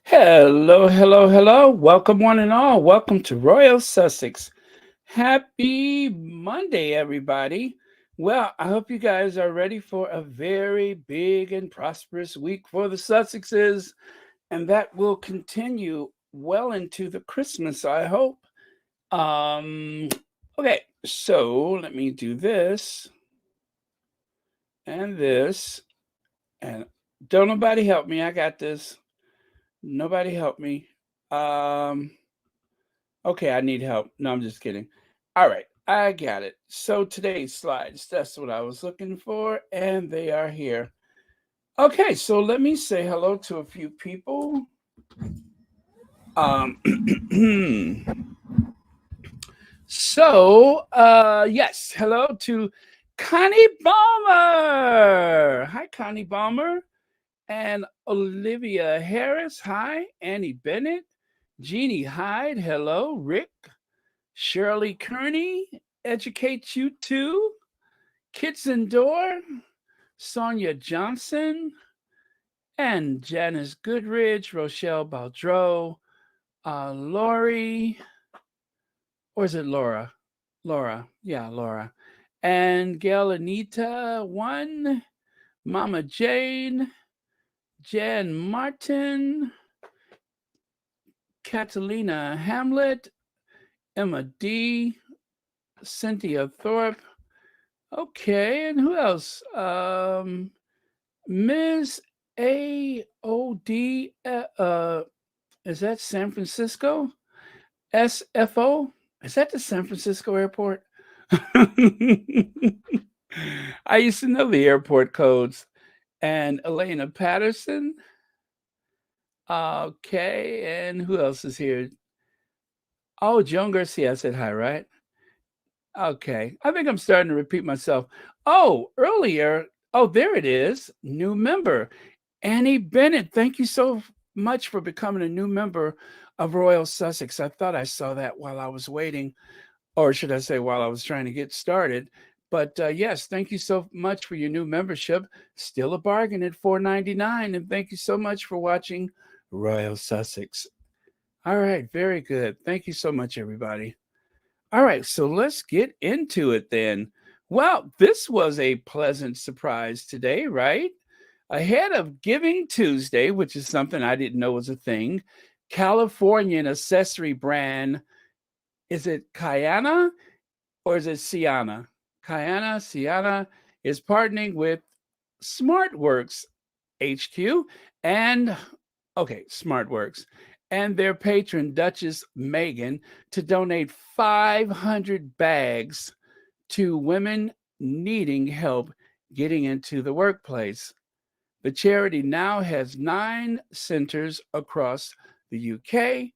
Hello, hello, hello. Welcome, one and all. Welcome to Royal Sussex. Happy Monday, everybody. Well, I hope you guys are ready for a very big and prosperous week for the Sussexes, and that will continue well into the Christmas, I hope. Um, okay, so let me do this and this, and don't nobody help me. I got this. Nobody help me. Um, Okay, I need help. No, I'm just kidding. All right, I got it. So today's slides, that's what I was looking for, and they are here. Okay, so let me say hello to a few people. Um, yes, hello to Connie Balmer. Hi, Connie Balmer. And Olivia Harris. Hi, Annie Bennett. Jeannie Hyde. Hello, Rick. Shirley Kearney, Educate You Too, Kitson Door, Sonia Johnson, and Janice Goodridge, Rochelle Baldreau, Lori, or is it Laura? Laura, yeah, Laura. And Gail Anita, one, Mama Jane, Jan Martin, Catalina Hamlet, Emma D, Cynthia Thorpe. Okay, and who else? Ms. AOD, is that San Francisco? SFO? Is that the San Francisco airport? I used to know the airport codes. And Elena Patterson. Okay, and who else is here? Oh, Joan Garcia said hi, right? Okay, I think I'm starting to repeat myself. Oh, earlier, oh, there it is, new member. Annie Bennett, thank you so much for becoming a new member of Royal Sussex. I thought I saw that while I was waiting, or should I say, while I was trying to get started. But yes, thank you so much for your new membership. Still a bargain at $4.99. And thank you so much for watching Royal Sussex. All right, very good. Thank you so much, everybody. All right, so let's get into it then. Well, this was a pleasant surprise today, right? Ahead of Giving Tuesday, which is something I didn't know was a thing, Californian accessory brand, is it Cuyana or is it Cuyana? Cuyana is partnering with SmartWorks HQ and, okay, SmartWorks, and their patron, Duchess Meghan, to donate 500 bags to women needing help getting into the workplace. The charity now has 9 centers across the UK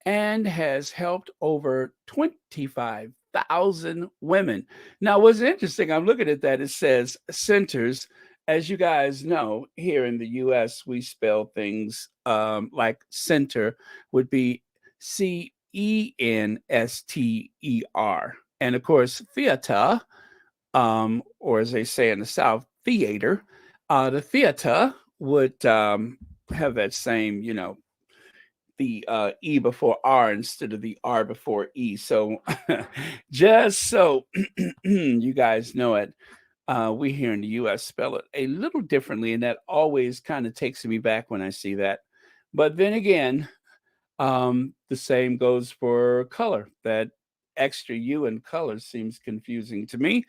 and has helped over 25,000 women. Now, what's interesting, I'm looking at that, it says centers. As you guys know, here in the US, we spell things like center would be Censter. And of course, theater, or as they say in the South, theater. The theater would have that same, the E before R instead of the R before E. So just so you guys know it, we here in the US spell it a little differently, and that always kind of takes me back when I see that. But then again, the same goes for color. That extra U in color seems confusing to me,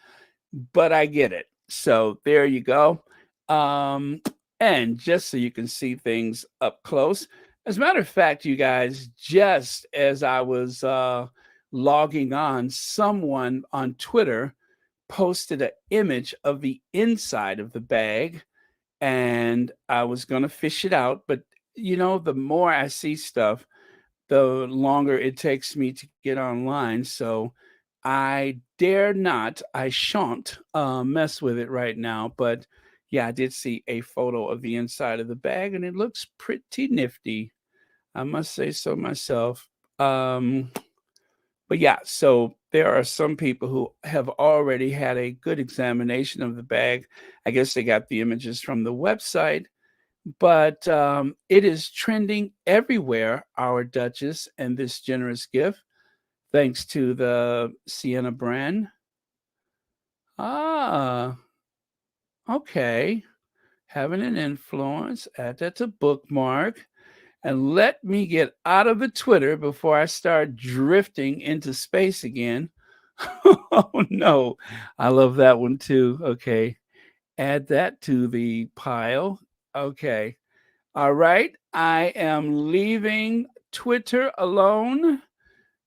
but I get it. So there you go. Um, and just so you can see things up close. As a matter of fact, you guys, just as I was logging on, someone on Twitter posted an image of the inside of the bag, and I was going to fish it out. But, the more I see stuff, the longer it takes me to get online. So I dare not, I shan't mess with it right now. But yeah, I did see a photo of the inside of the bag and it looks pretty nifty. I must say so myself. Um, but yeah, so there are some people who have already had a good examination of the bag. I guess they got the images from the website, but it is trending everywhere, our Duchess and this generous gift, thanks to the Sienna brand. Ah, okay. Having an influence, add that to bookmark. And let me get out of the Twitter before I start drifting into space again. Oh no, I love that one too. Okay, add that to the pile. Okay, all right. I am leaving Twitter alone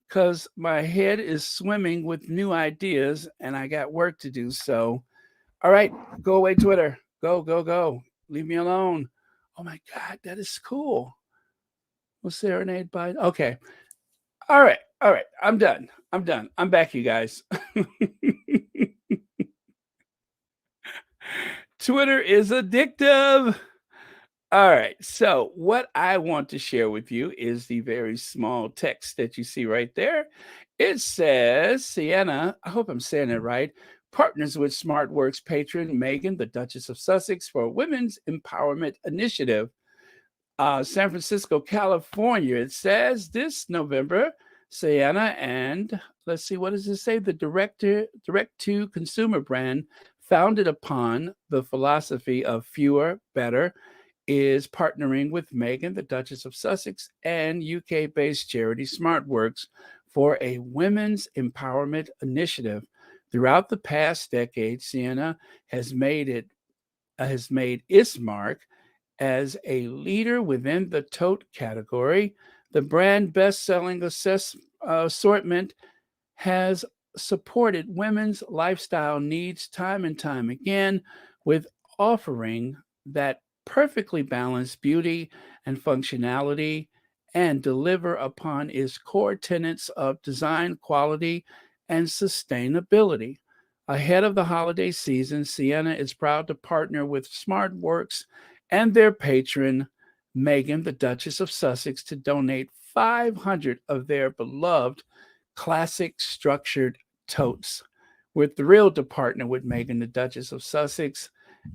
because my head is swimming with new ideas and I got work to do. So, all right, go away, Twitter. Go, go, go. Leave me alone. Oh my God, that is cool. Was serenade by? Okay. All right. All right. I'm done. I'm done. I'm back, you guys. Twitter is addictive. All right. So, what I want to share with you is the very small text that you see right there. It says, Sienna, I hope I'm saying it right, partners with SmartWorks patron Meghan, the Duchess of Sussex, for a Women's Empowerment Initiative. San Francisco, California. It says this November, Sienna and let's see, what does it say? The direct to consumer brand founded upon the philosophy of fewer, better, is partnering with Meghan, the Duchess of Sussex, and UK based charity SmartWorks for a women's empowerment initiative. Throughout the past decade, Sienna has made its mark as a leader within the tote category. The brand best selling assortment has supported women's lifestyle needs time and time again with offering that perfectly balanced beauty and functionality and deliver upon its core tenets of design quality and sustainability. Ahead of the holiday season, Sienna is proud to partner with SmartWorks and their patron, Meghan, the Duchess of Sussex, to donate 500 of their beloved classic structured totes. We're thrilled to partner with Meghan, the Duchess of Sussex,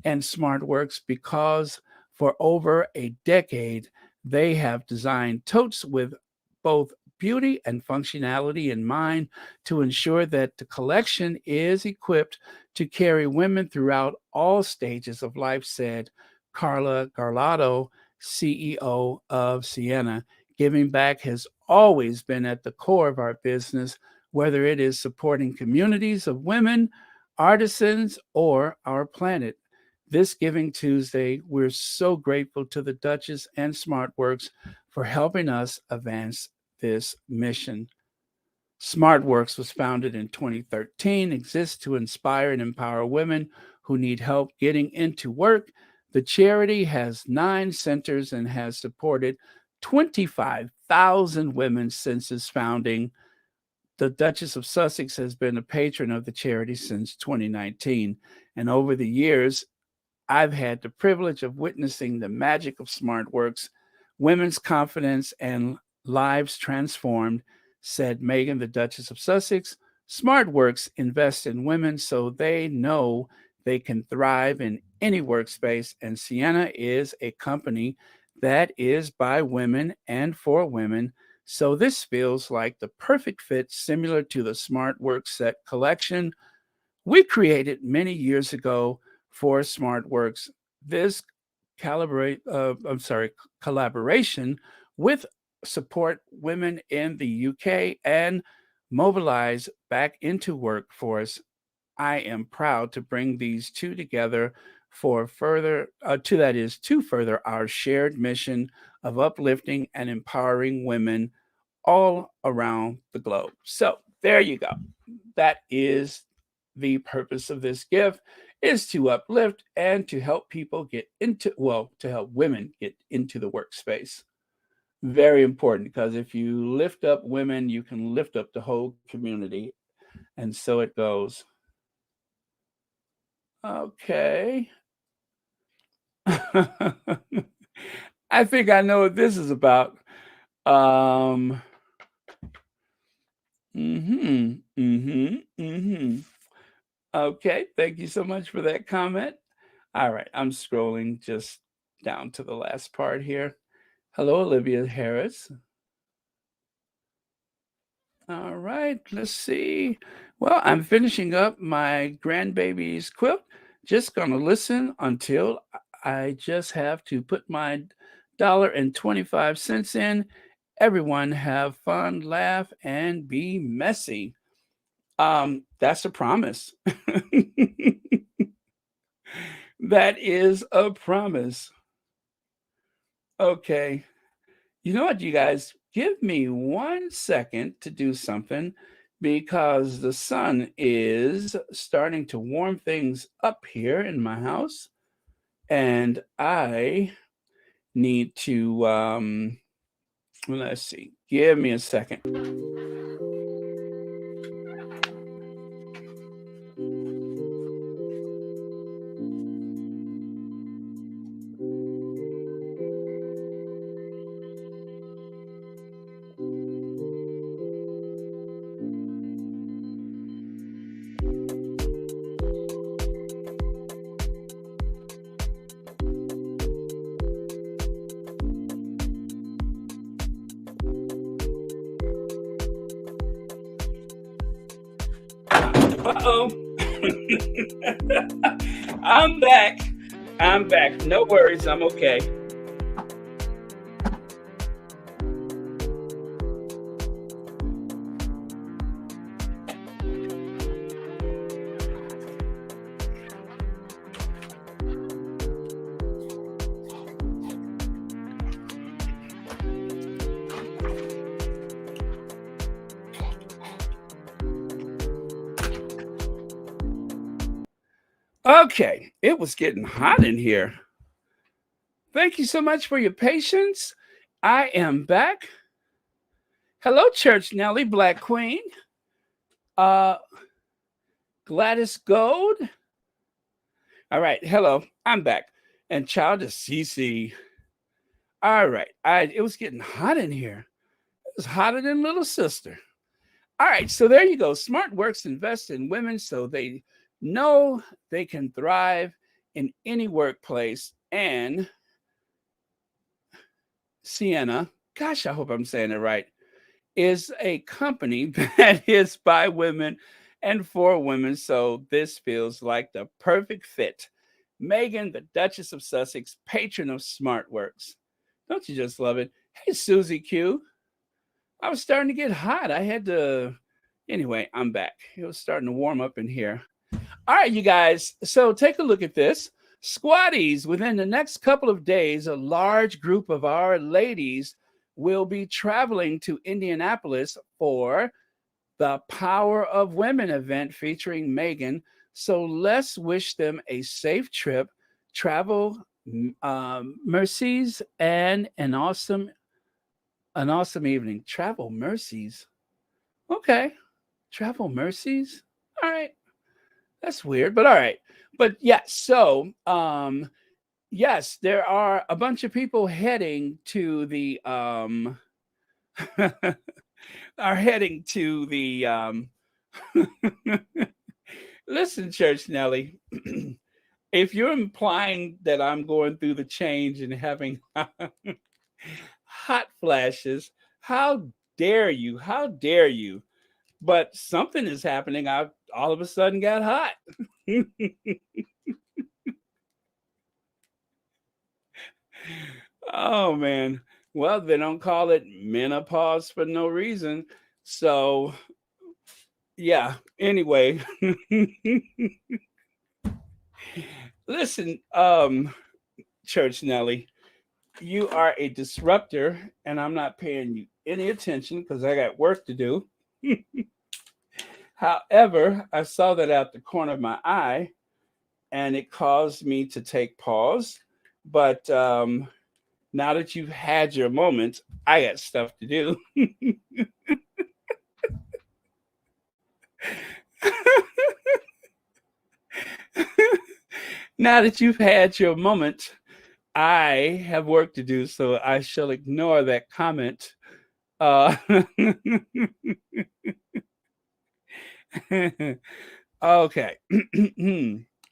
and SmartWorks because for over a decade, they have designed totes with both beauty and functionality in mind to ensure that the collection is equipped to carry women throughout all stages of life, said Carla Garlado, CEO of Sienna. Giving back has always been at the core of our business, whether it is supporting communities of women, artisans, or our planet. This Giving Tuesday, we're so grateful to the Duchess and SmartWorks for helping us advance this mission. SmartWorks was founded in 2013, exists to inspire and empower women who need help getting into work. The charity has 9 centers and has supported 25,000 women since its founding. The Duchess of Sussex has been a patron of the charity since 2019, and over the years, I've had the privilege of witnessing the magic of SmartWorks, women's confidence, and lives transformed, said Meghan, the Duchess of Sussex. SmartWorks invests in women so they know they can thrive in any workspace, and Sienna is a company that is by women and for women. So this feels like the perfect fit, similar to the SmartWorks set collection we created many years ago for SmartWorks. This collaboration with support women in the UK and mobilize back into workforce. I am proud to bring these two together for further to further our shared mission of uplifting and empowering women all around the globe. So there you go. That is the purpose of this gift is to uplift and to help people get into to help women get into the workspace. Very important because if you lift up women, you can lift up the whole community. And so it goes. Okay. I think I know what this is about. Um, mhm, mhm, mhm. Okay, thank you so much for that comment. All right, I'm scrolling just down to the last part here. Hello, Olivia Harris. All right, let's see. Well, I'm finishing up my grandbaby's quilt. Just gonna listen until I just have to put my $1.25 in. Everyone have fun, laugh, and be messy. That's a promise. That is a promise. Okay. You know what, you guys? Give me 1 second to do something because the sun is starting to warm things up here in my house, and I need to, let's see. Give me a second. Uh-oh. I'm back. I'm back. No worries. I'm okay. Okay, it was getting hot in here. Thank you so much for your patience. I am back. Hello, Church Nellie, Black Queen. Uh, Gladys Gold. All right, hello, I'm back. And Childish Cece. All right, it was getting hot in here. It was hotter than Little Sister. All right, so there you go. Smart Works invest in women so they know they can thrive in any workplace. And Cuyana, gosh, I hope I'm saying it right, is a company that is by women and for women. So this feels like the perfect fit. Meghan, the Duchess of Sussex, patron of SmartWorks. Don't you just love it? Hey, Susie Q. I was starting to get hot. I had to. Anyway, I'm back. It was starting to warm up in here. All right, you guys. So take a look at this. Squatties, within the next couple of days, a large group of our ladies will be traveling to Indianapolis for the Power of Women event featuring Meghan. So let's wish them a safe trip, travel mercies, and an awesome evening. Travel mercies. Okay. Travel mercies. All right. That's weird, but all right. But yeah, so yes, there are a bunch of people heading to the are heading to the listen, Church Nellie. If you're implying that I'm going through the change and having hot flashes, how dare you? How dare you? But something is happening. I all of a sudden got hot. Oh man. Well, they don't call it menopause for no reason. So yeah. Anyway, listen, Church Nellie, you are a disruptor, and I'm not paying you any attention because I got work to do. However, I saw that out the corner of my eye, and it caused me to take pause. But now that you've had your moment, I got stuff to do. Now that you've had your moment, I have work to do, so I shall ignore that comment. Okay.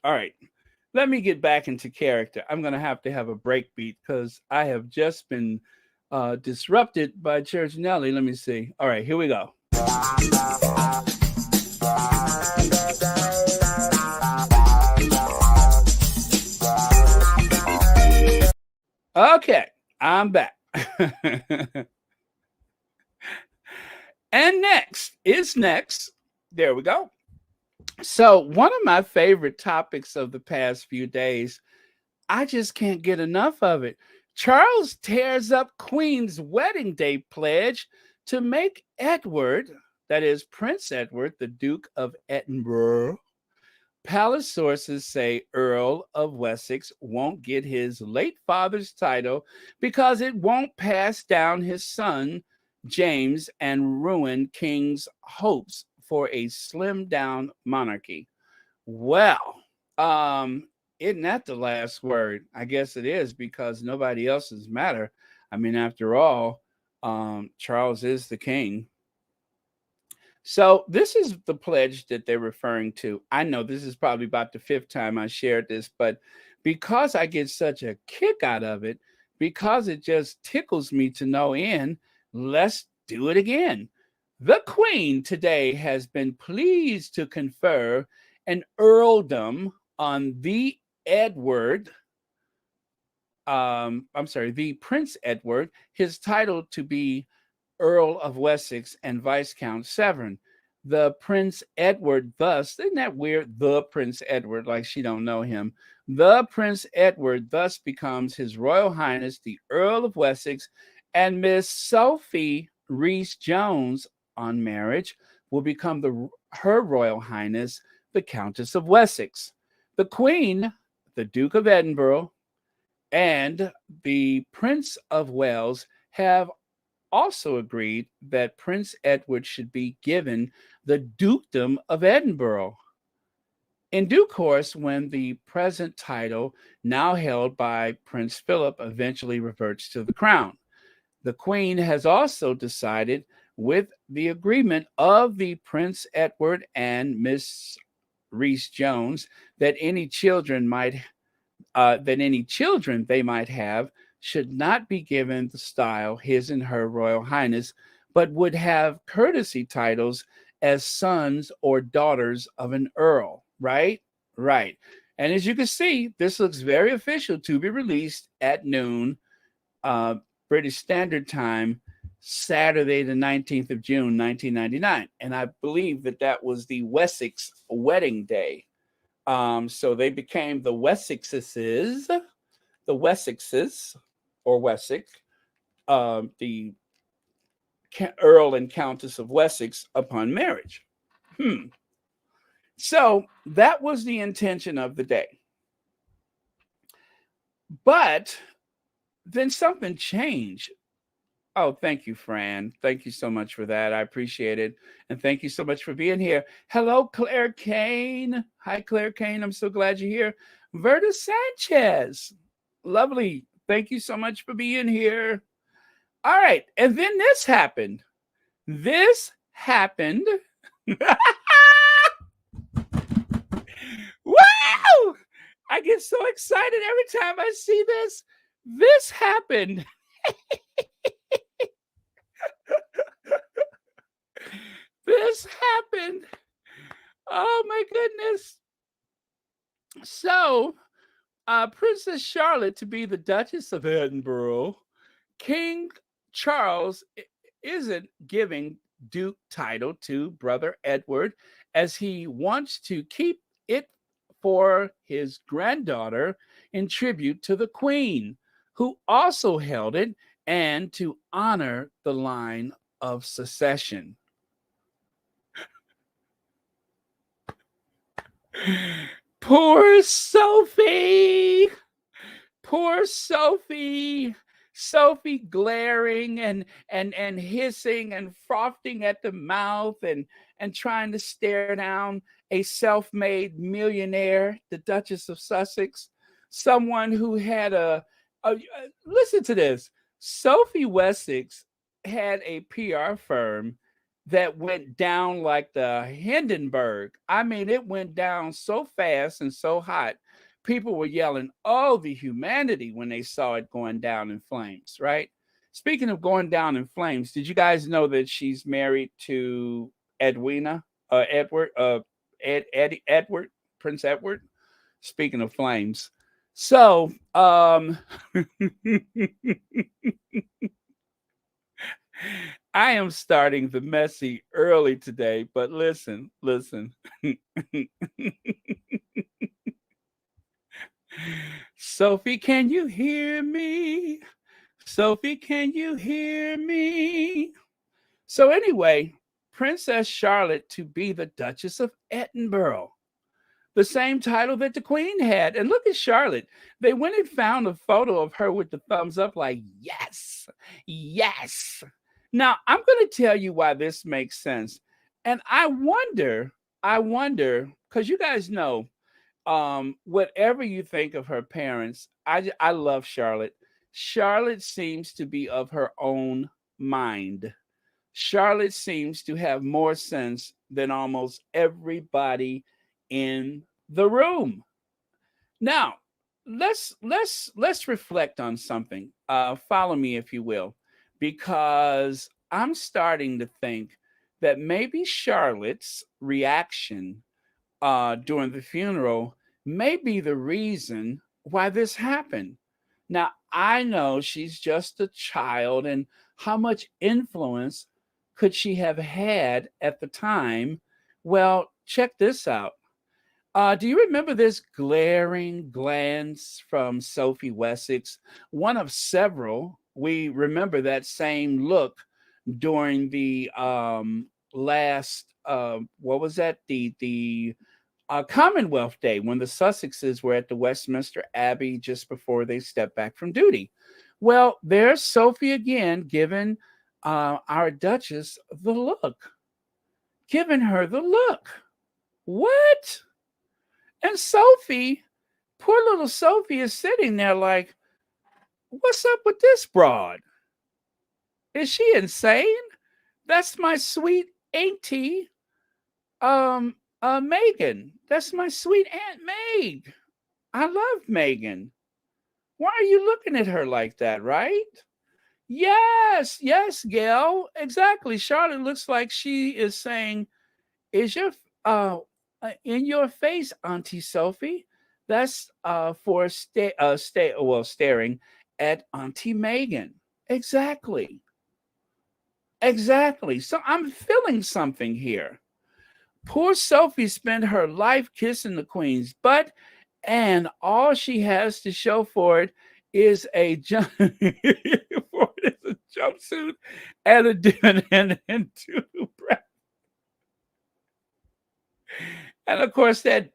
All right. let me get back into character. I'm going to have a break beat because I have just been disrupted by Church Nelly. Let me see. All right, here we go. Okay, I'm back. And next. There we go. So, one of my favorite topics of the past few days, I just can't get enough of it. Charles tears up Queen's wedding day pledge to make Edward, that is Prince Edward, the Duke of Edinburgh. Palace sources say Earl of Wessex won't get his late father's title because it won't pass down his son, James, and ruin King's hopes for a slimmed down monarchy. Well, isn't that the last word? I guess it is because nobody else's matter. I mean, after all, Charles is the king. So this is the pledge that they're referring to. I know this is probably about the fifth time I shared this, but because I get such a kick out of it, because it just tickles me to no end, let's do it again. The Queen today has been pleased to confer an earldom on the Edward. The Prince Edward, his title to be Earl of Wessex and Viscount Severn. The Prince Edward thus, isn't that weird? The Prince Edward, like she don't know him. The Prince Edward thus becomes His Royal Highness the Earl of Wessex, and Miss Sophie Rhys-Jones on marriage will become her Royal Highness the Countess of Wessex. The Queen, the Duke of Edinburgh, and the Prince of Wales have also agreed that Prince Edward should be given the Dukedom of Edinburgh. In due course, when the present title, now held by Prince Philip, eventually reverts to the crown. The Queen has also decided, with the agreement of the Prince Edward and Miss Rhys-Jones, that any children they might have should not be given the style His and Her Royal Highness, but would have courtesy titles as sons or daughters of an earl. Right? Right. And as you can see, this looks very official, to be released at noon, British Standard Time, Saturday, the 19th of June, 1999. And I believe that was the Wessex wedding day. So they became the Wessexes, or Wessex, the Earl and Countess of Wessex upon marriage. So that was the intention of the day. But then something changed. Oh, thank you, Fran. Thank you so much for that. I appreciate it. And thank you so much for being here. Hello, Claire Kane. Hi, Claire Kane. I'm so glad you're here. Verda Sanchez. Lovely. Thank you so much for being here. All right. And then this happened. Wow! I get so excited every time I see this. This happened. This happened. Oh my goodness. So, Princess Charlotte to be the Duchess of Edinburgh, King Charles isn't giving Duke title to brother Edward, as he wants to keep it for his granddaughter in tribute to the Queen, who also held it, and to honor the line of succession. Poor Sophie. Poor Sophie. Sophie glaring and hissing and frothing at the mouth and trying to stare down a self-made millionaire, the Duchess of Sussex, someone who had listen to this. Sophie Wessex had a PR firm that went down like the Hindenburg. I mean, it went down so fast and so hot. people were yelling, "Oh, the humanity," when they saw it going down in flames, right? Speaking of going down in flames, did you guys know that she's married to Edwina, Edward, Edward, Prince Edward? Speaking of flames. So, I am starting the messy early today, but listen, listen. Sophie, can you hear me? Sophie, can you hear me? So, anyway, Princess Charlotte to be the Duchess of Edinburgh, the same title that the Queen had. And look at Charlotte. They went and found a photo of her with the thumbs up, like, yes, yes. Now, I'm going to tell you why this makes sense. And I wonder, because you guys know, whatever you think of her parents, I love Charlotte. Charlotte seems to be of her own mind. Charlotte seems to have more sense than almost everybody in the room. Now, let's reflect on something. Follow me if you will, because I'm starting to think that maybe Charlotte's reaction during the funeral may be the reason why this happened. Now, I know she's just a child, and how much influence could she have had at the time? Well, check this out. Do you remember this glaring glance from Sophie Wessex? One of several. We remember that same look during the last what was that, the Commonwealth Day, when the Sussexes were at the Westminster Abbey just before they stepped back from duty. Well, there's Sophie again giving our Duchess the look, giving her the look. What? And Sophie, poor little Sophie, is sitting there like, what's up with this broad? Is she insane? That's my sweet auntie, Meghan. That's my sweet Aunt Meg. I love Meghan. Why are you looking at her like that, right? Yes, yes, Gail. Exactly. Charlotte looks like she is saying, is your in your face, Auntie Sophie? That's for staring at Auntie Meghan. Exactly. Exactly. So I'm feeling something here. Poor Sophie spent her life kissing the Queen's butt, and all she has to show for it is a jumpsuit and a and two breasts. And of course that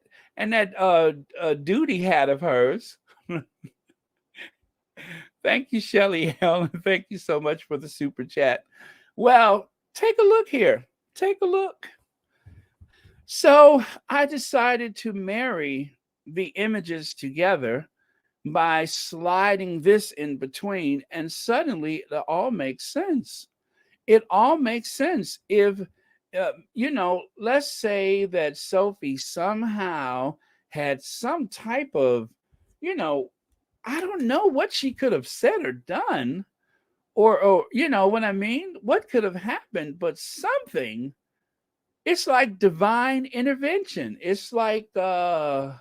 duty hat of hers. Thank you, Shelly Helen. Thank you so much for the super chat. Well, take a look here. Take a look. So I decided to marry the images together by sliding this in between, and suddenly it all makes sense. It all makes sense. If, let's say that Sophie somehow had some type of, you know, I don't know what she could have said or done, or you know what I mean? What could have happened, but something. It's like divine intervention. It's like I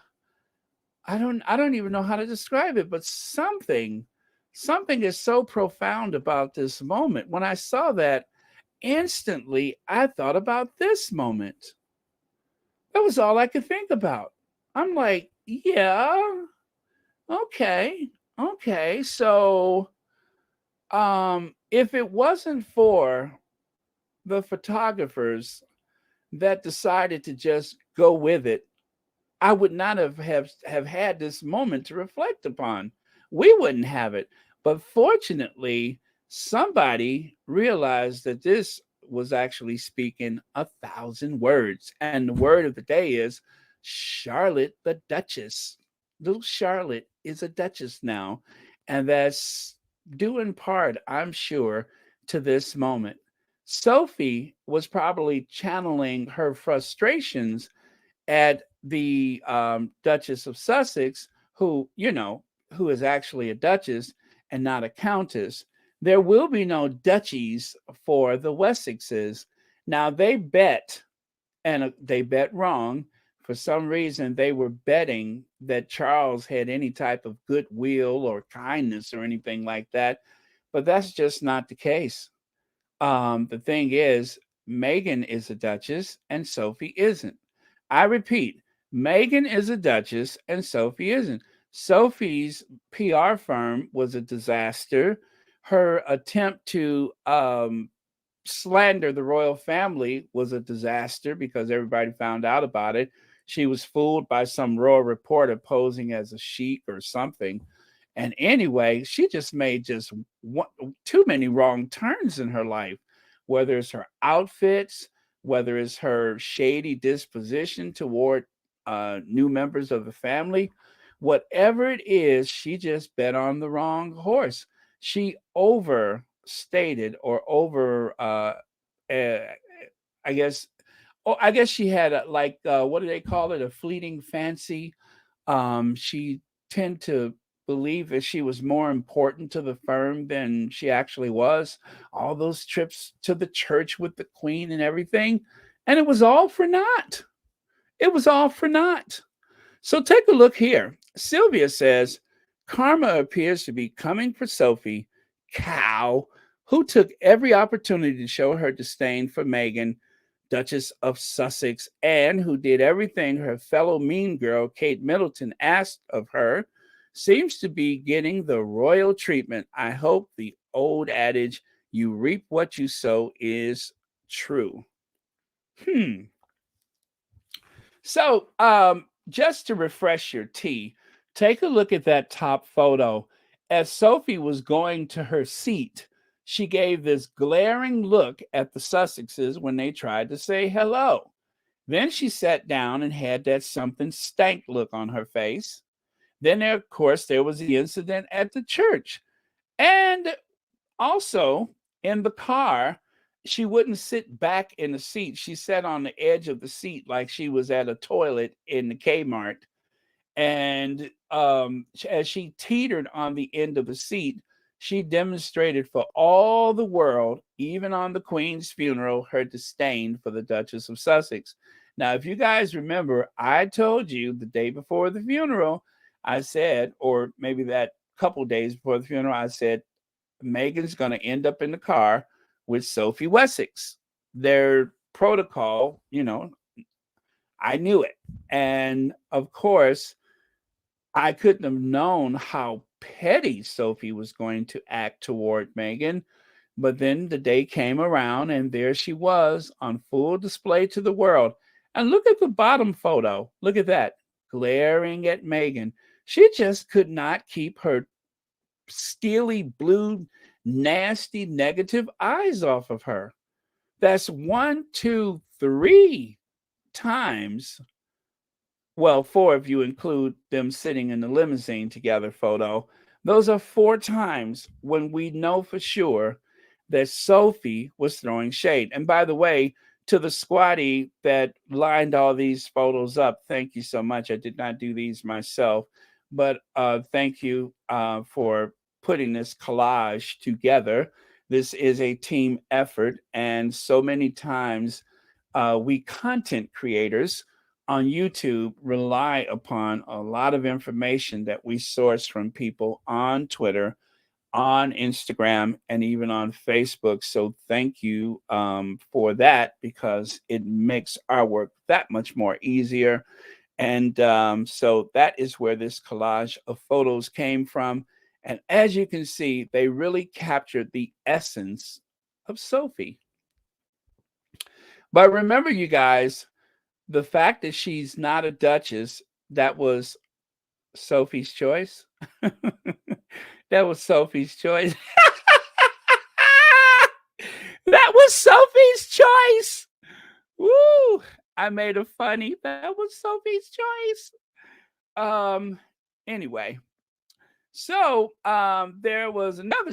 don't even know how to describe it, but something is so profound about this moment. When I saw that, instantly I thought about this moment. That was all I could think about. I'm like, yeah, okay, okay. So if it wasn't for the photographers that decided to just go with it, I would not have had this moment to reflect upon. We wouldn't have it. But fortunately, somebody realized that this was actually speaking 1,000 words. And the word of the day is Charlotte the Duchess. Little Charlotte is a duchess now. And that's due in part, I'm sure, to this moment. Sophie was probably channeling her frustrations at the Duchess of Sussex who, who is actually a duchess and not a countess. There will be no duchies for the Wessexes. Now they bet, and they bet wrong. For some reason, they were betting that Charles had any type of goodwill or kindness or anything like that, but that's just not the case. The thing is, Meghan is a duchess and Sophie isn't. I repeat, Meghan is a duchess and Sophie isn't. Sophie's PR firm was a disaster. Her attempt to slander the royal family was a disaster because everybody found out about it. She was fooled by some royal reporter posing as a sheik or something. And anyway, she just made one, too many wrong turns in her life, whether it's her outfits, whether it's her shady disposition toward new members of the family. Whatever it is, she just bet on the wrong horse. She overstated or uh, I guess, oh, I guess she had what do they call it? A fleeting fancy. She tend to believe that she was more important to the firm than she actually was. All those trips to the church with the queen and everything, and it was all for naught. It was all for naught. So take a look here. Sylvia says karma appears to be coming for Sophie, cow, who took every opportunity to show her disdain for Meghan, Duchess of Sussex, and who did everything her fellow mean girl, Kate Middleton, asked of her, seems to be getting the royal treatment. I hope the old adage, you reap what you sow, is true. Hmm. So, just to refresh your tea, take a look at that top photo. As Sophie was going to her seat, she gave this glaring look at the Sussexes when they tried to say hello. Then she sat down and had that something stank look on her face. Then, there, of course, there was the incident at the church. And also, in the car, she wouldn't sit back in the seat. She sat on the edge of the seat like she was at a toilet in the Kmart. And as she teetered on the end of the seat, she demonstrated for all the world, even on the Queen's funeral, her disdain for the Duchess of Sussex. Now, if you guys remember, I told you the day before the funeral, I said, or maybe that couple days before the funeral, I said, Meghan's going to end up in the car with Sophie Wessex. Their protocol, I knew it. And of course, I couldn't have known how petty Sophie was going to act toward Meghan. But then the day came around, and there she was on full display to the world. And look at the bottom photo. Look at that, glaring at Meghan. She just could not keep her steely blue, nasty, negative eyes off of her. That's one, two, three times. Well, four if you include them sitting in the limousine together photo. Those are four times when we know for sure that Sophie was throwing shade. And by the way, to the squatty that lined all these photos up, thank you so much. I did not do these myself, but thank you for putting this collage together. This is a team effort, and so many times we content creators on YouTube rely upon a lot of information that we source from people on Twitter, on Instagram, and even on Facebook. So thank you for that, because it makes our work that much more easier. And so that is where this collage of photos came from. And as you can see, they really captured the essence of Sophie. But remember, you guys, the fact that she's not a duchess, that was Sophie's choice. That was Sophie's choice. That was Sophie's choice. Woo! I made a funny. That was Sophie's choice. Anyway, so there was another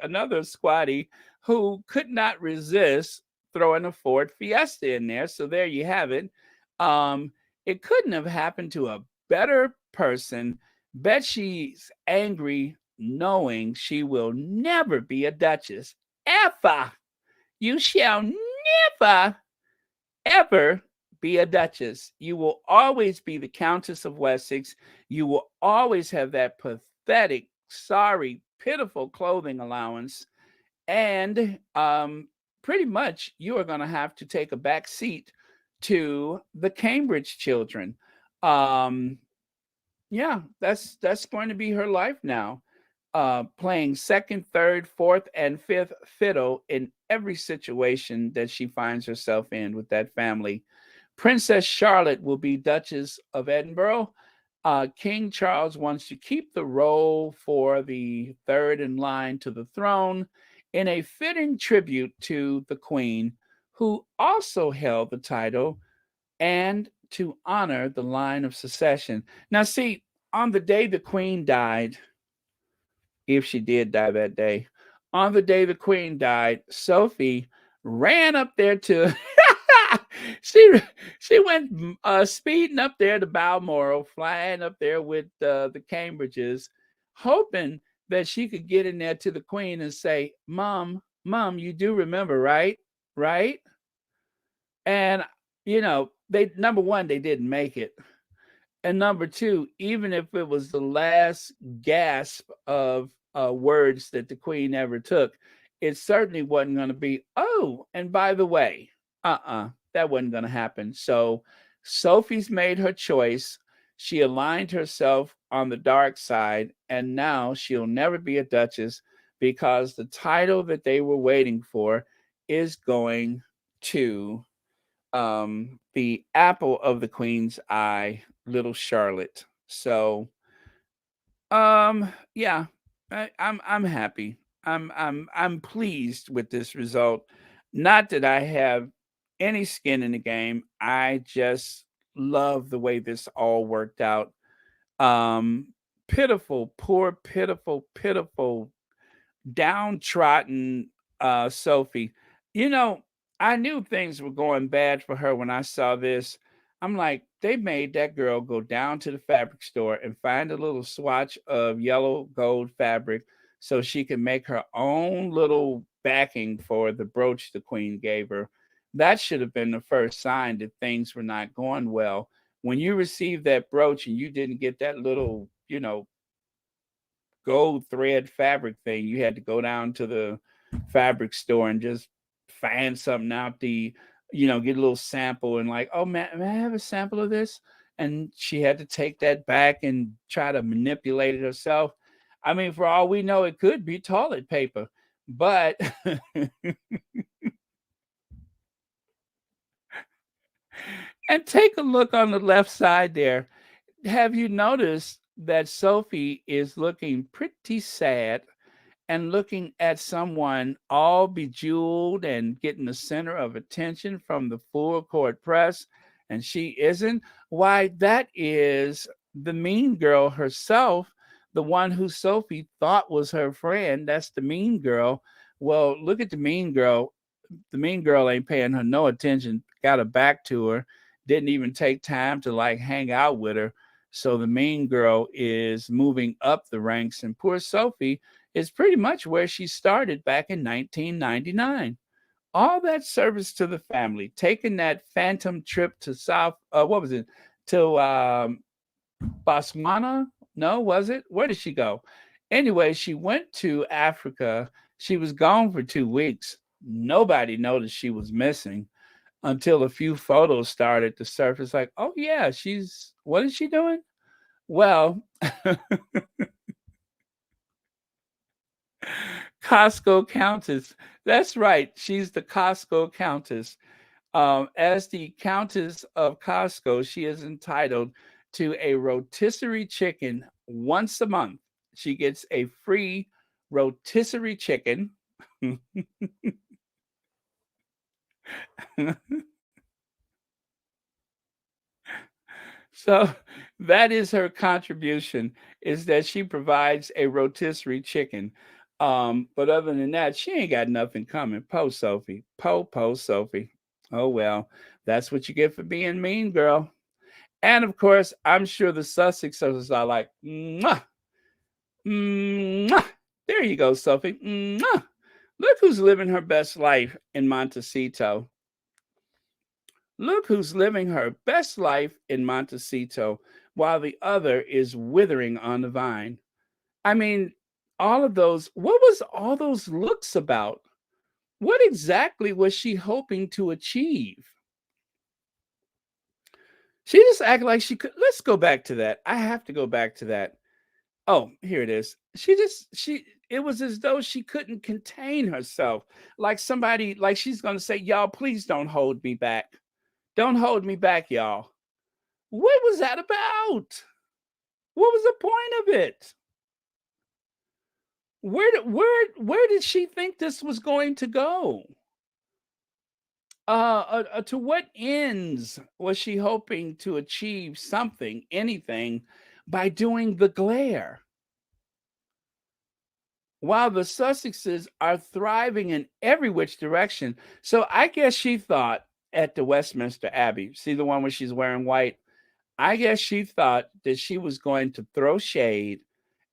another squatty who could not resist throwing a Ford Fiesta in there. So there you have it. It couldn't have happened to a better person, bet she's angry knowing she will never be a duchess. Ever. You shall never, ever be a duchess. You will always be the Countess of Wessex. You will always have that pathetic, sorry, pitiful clothing allowance. And pretty much you are going to have to take a back seat to the Cambridge children. Um, yeah, that's going to be her life now. Playing second, third, fourth, and fifth fiddle in every situation that she finds herself in with that family. Princess Charlotte will be Duchess of Edinburgh. King Charles wants to keep the role for the third in line to the throne in a fitting tribute to the Queen, who also held the title, and to honor the line of succession. Now, see, on the day the Queen died, if she did die that day, on the day the Queen died, Sophie ran up there to she she went speeding up there to Balmoral, flying up there with the Cambridges, hoping that she could get in there to the Queen and say, Mom, you do remember, right? Right? And they, number one, they didn't make it. And number two, even if it was the last gasp of words that the Queen ever took, it certainly wasn't going to be, oh, and by the way, that wasn't going to happen. So Sophie's made her choice. She aligned herself on the dark side, and now she'll never be a duchess because the title that they were waiting for is going to the apple of the Queen's eye, little Charlotte. So yeah, I'm happy. I'm pleased with this result. Not that I have any skin in the game. I just love the way this all worked out. Um Pitiful, poor, pitiful, downtrodden Sophie. You know, I knew things were going bad for her when I saw this. I'm like, they made that girl go down to the fabric store and find a little swatch of yellow gold fabric so she can make her own little backing for the brooch the Queen gave her. That should have been the first sign that things were not going well. When you received that brooch and you didn't get that little, gold thread fabric thing. You had to go down to the fabric store and just find something out get a little sample and like, oh man, may I have a sample of this? And she had to take that back and try to manipulate it herself. I mean, for all we know, it could be toilet paper, but and take a look on the left side there. Have you noticed that Sophie is looking pretty sad and looking at someone all bejeweled and getting the center of attention from the full court press, and she isn't? Why, that is the mean girl herself, the one who Sophie thought was her friend. That's the mean girl. Well, look at the mean girl. The mean girl ain't paying her no attention, got her back to her, didn't even take time to like hang out with her. So the mean girl is moving up the ranks, and poor Sophie is pretty much where she started back in 1999. All that service to the family, taking that phantom trip to what was it, to Botswana? No, was it? Where did she go? Anyway, she went to Africa. She was gone for 2 weeks. Nobody noticed she was missing until a few photos started to surface. Like, oh yeah, what is she doing? Well, Costco Countess. That's right. She's the Costco Countess. As the Countess of Costco, she is entitled to a rotisserie chicken once a month. She gets a free rotisserie chicken. So that is her contribution, is that she provides a rotisserie chicken. But other than that, she ain't got nothing coming. Po Sophie. Po Sophie. Oh well, that's what you get for being mean, girl. And of course, I'm sure the Sussexers are like, mwah, mwah. There you go, Sophie. Mwah. Look who's living her best life in Montecito. Look who's living her best life in Montecito while the other is withering on the vine. I mean, all of those, what was all those looks about? What exactly was she hoping to achieve? She just acted like she could. Let's go back to that. I have to go back to that. Oh, here it is. It was as though she couldn't contain herself. Like somebody, like she's going to say, y'all, please don't hold me back. Don't hold me back, y'all. What was that about? What was the point of it? Where did she think this was going to go? To what ends was she hoping to achieve something, anything, by doing the glare? While the Sussexes are thriving in every which direction. So I guess she thought at the Westminster Abbey, see the one where she's wearing white? I guess she thought that she was going to throw shade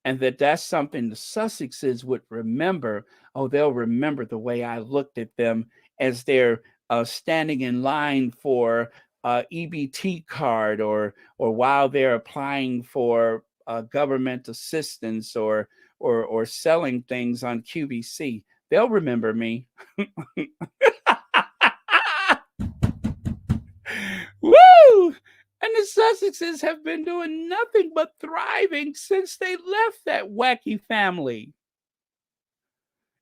and that's something the Sussexes would remember. Oh, they'll remember the way I looked at them as they're standing in line for EBT card, or while they're applying for government assistance, or selling things on QVC. They'll remember me. Woo! And the Sussexes have been doing nothing but thriving since they left that wacky family.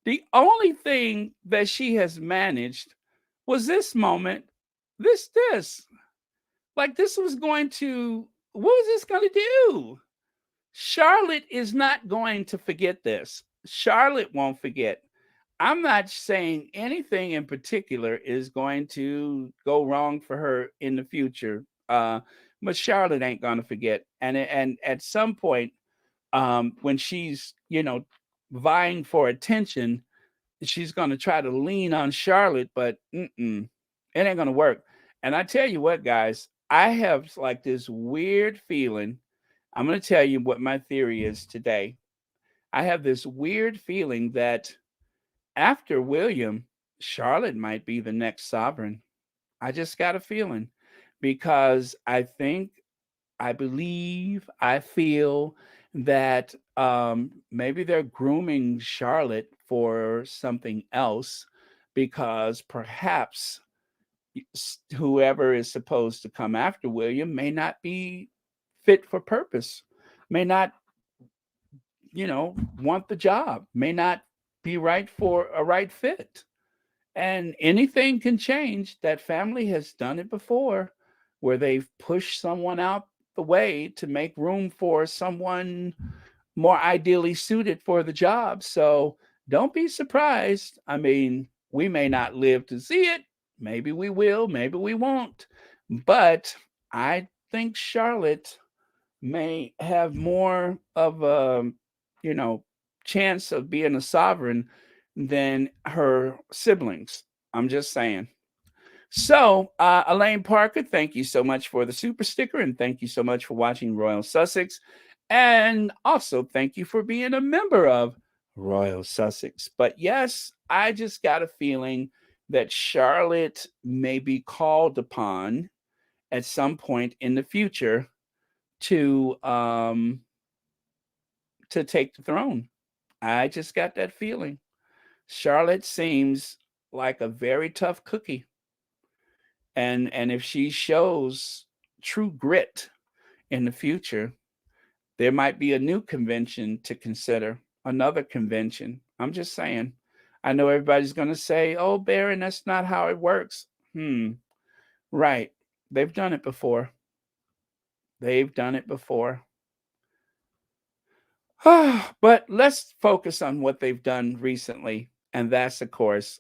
The only thing that she has managed was this moment, this. Like this was going to, what was this going to do? Charlotte is not going to forget this. Charlotte won't forget. I'm not saying anything in particular is going to go wrong for her in the future. But Charlotte ain't gonna forget. And at some point, when she's vying for attention, she's gonna try to lean on Charlotte, but it ain't gonna work. And I tell you what, guys, I have like this weird feeling. I'm gonna tell you what my theory is today. I have this weird feeling that after William, Charlotte might be the next sovereign. I just got a feeling because I believe, I feel that maybe they're grooming Charlotte for something else because perhaps whoever is supposed to come after William may not be fit for purpose, may not, want the job, may not be right for a right fit. And anything can change. That family has done it before where they've pushed someone out the way to make room for someone more ideally suited for the job. So don't be surprised. I mean, we may not live to see it. Maybe we will, maybe we won't. But I think Charlotte may have more of a, you know, chance of being a sovereign than her siblings. I'm just saying. So, Elaine Parker, thank you so much for the super sticker, and thank you so much for watching Royal Sussex. And also, thank you for being a member of Royal Sussex. But yes, I just got a feeling that Charlotte may be called upon at some point in the future to take the throne. I just got that feeling. Charlotte seems like a very tough cookie. And if she shows true grit in the future, there might be a new convention to consider, another convention. I'm just saying. I know everybody's going to say, "Oh, Baron, that's not how it works." Right. They've done it before. They've done it before. But let's focus on what they've done recently, and that's of course.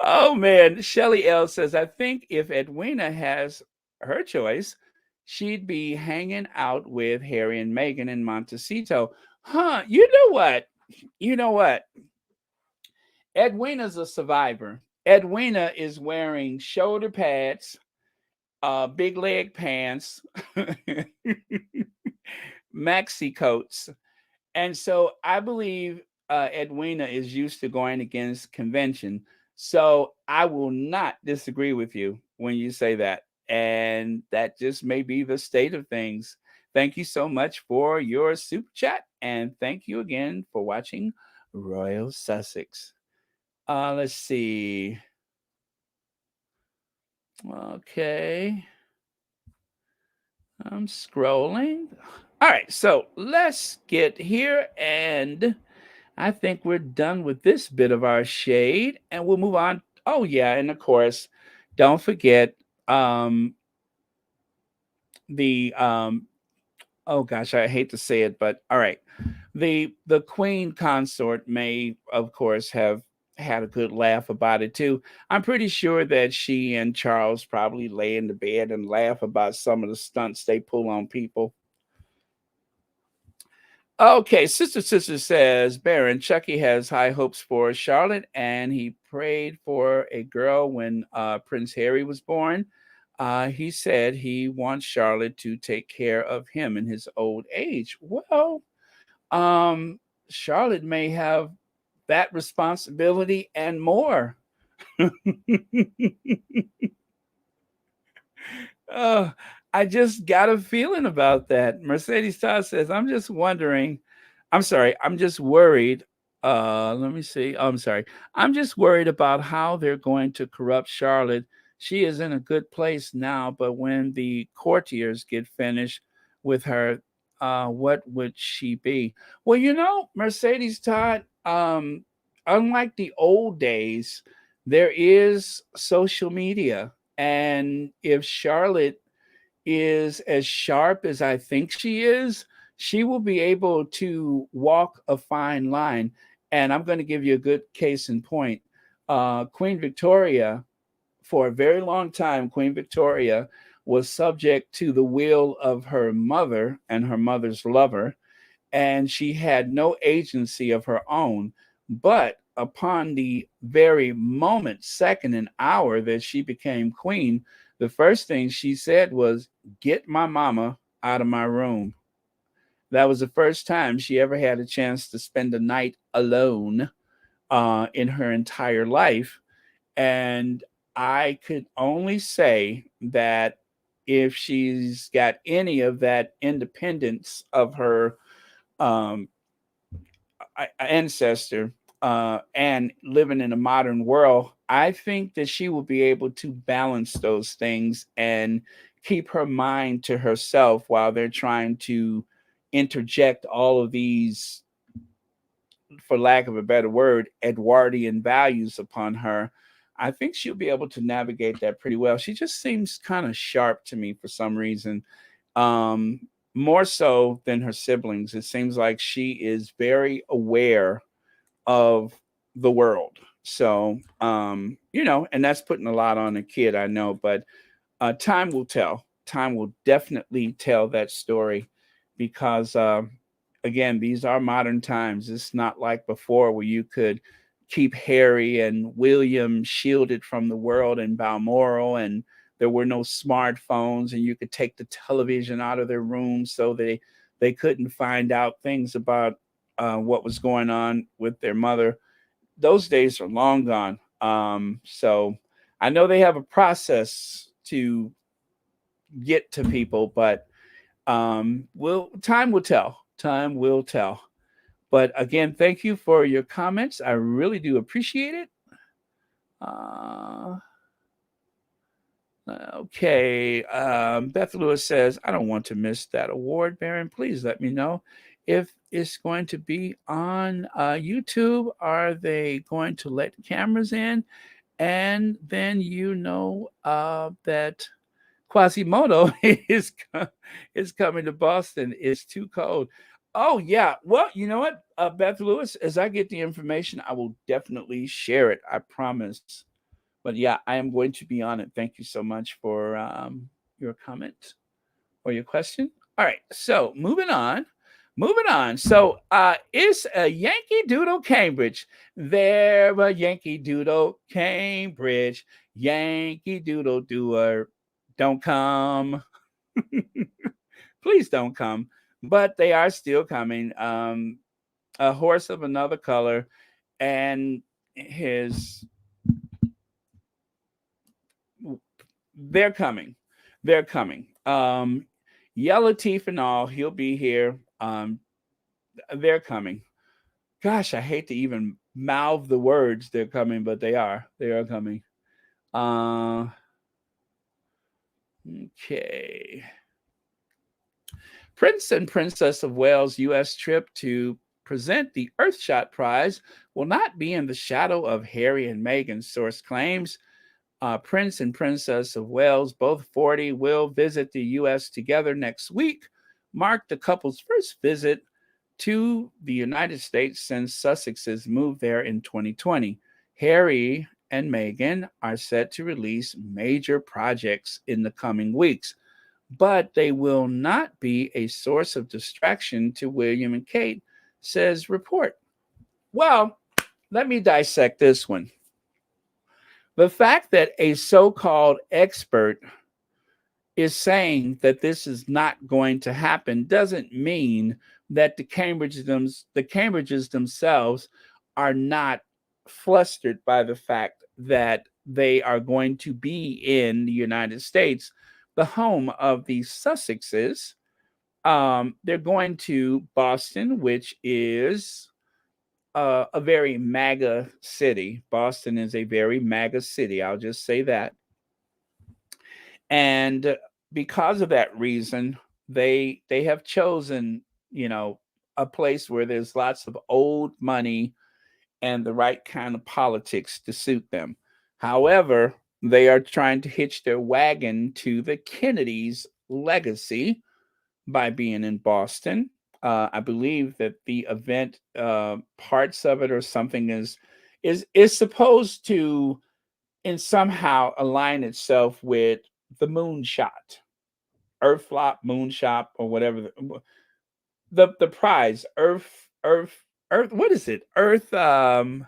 Oh man, Shelly L says, I think if Edwina has her choice, she'd be hanging out with Harry and Meghan in Montecito. You know what? Edwina's a survivor. Edwina is wearing shoulder pads, big leg pants, maxi coats. And so I believe Edwina is used to going against convention. So I will not disagree with you when you say that. And that just may be the state of things. Thank you so much for your super chat. And thank you again for watching Royal Sussex. Let's see. Okay. I'm scrolling. All right. So let's get here, and I think we're done with this bit of our shade, and we'll move on. Oh yeah, and of course, don't forget the oh gosh, I hate to say it, but all right. The queen consort may of course have had a good laugh about it too. I'm pretty sure that she and Charles probably lay in the bed and laugh about some of the stunts they pull on people. Okay, Sister says, Baron, Chucky has high hopes for Charlotte, and he prayed for a girl when Prince Harry was born. He said he wants Charlotte to take care of him in his old age. Well, um, Charlotte may have that responsibility and more. Uh, I just got a feeling about that. Mercedes Todd says, I'm just wondering. I'm sorry. I'm just worried. Let me see. Oh, I'm sorry. I'm just worried about how they're going to corrupt Charlotte. She is in a good place now, but when the courtiers get finished with her, what would she be? Well, Mercedes Todd, unlike the old days, there is social media. And if Charlotte is as sharp as I think she is, she will be able to walk a fine line. And I'm going to give you a good case in point. Queen Victoria, for a very long time, Queen Victoria was subject to the will of her mother and her mother's lover, and she had no agency of her own. But upon the very moment, second, and hour that she became queen, the first thing she said was, Get my mama out of my room. That was the first time she ever had a chance to spend a night alone in her entire life. And I could only say that if she's got any of that independence of her um, ancestor and living in a modern world, I think that she will be able to balance those things and keep her mind to herself while they're trying to interject all of these, for lack of a better word, Edwardian values upon her. I think she'll be able to navigate that pretty well. She just seems kind of sharp to me for some reason, um, more so than her siblings. It seems like she is very aware of the world. So, and that's putting a lot on a kid, I know, but time will tell. Time will definitely tell that story because, again, these are modern times. It's not like before where you could keep Harry and William shielded from the world in Balmoral, and there were no smartphones, and you could take the television out of their room so they couldn't find out things about what was going on with their mother. Those days are long gone. So I know they have a process to get to people, but will time will tell. Time will tell. But again, thank you for your comments. I really do appreciate it. Uh, okay. Beth Lewis says, I don't want to miss that award, Baron. Please let me know if it's going to be on YouTube. Are they going to let cameras in? And then that Quasimodo is coming to Boston. It's too cold. Oh yeah. Well, you know what, Beth Lewis. As I get the information, I will definitely share it. I promise. But yeah, I am going to be on it. Thank you so much for your comment or your question. All right. So moving on. Moving on. So it's a Yankee Doodle Cambridge. There a Yankee Doodle Cambridge. Yankee Doodle doer. Don't come. Please don't come. But they are still coming. A horse of another color and his they're coming. They're coming. Yellow teeth and all, he'll be here. They're coming. Gosh, I hate to even mouth the words they're coming, but they are. They are coming. Uh, okay. Prince and Princess of Wales' U.S. trip to present the Earthshot Prize will not be in the shadow of Harry and Meghan, source claims. Prince and Princess of Wales, both 40, will visit the U.S. together next week, mark the couple's first visit to the United States since Sussex's moved there in 2020. Harry and Meghan are set to release major projects in the coming weeks, but they will not be a source of distraction to William and Kate, says report. Well, let me dissect this one. The fact that a so called expert is saying that this is not going to happen doesn't mean that the Cambridges themselves are not flustered by the fact that they are going to be in the United States, the home of the Sussexes. They're going to Boston, which is a very MAGA city. Boston is a very MAGA city. I'll just say that. And because of that reason, they have chosen, you know, a place where there's lots of old money and the right kind of politics to suit them. However, they are trying to hitch their wagon to the Kennedys' legacy by being in Boston. I believe that the event, parts of it or something is supposed to, in somehow align itself with the moonshot, Earth flop, moonshot, or whatever the prize, Earth. What is it? Earth. Oh,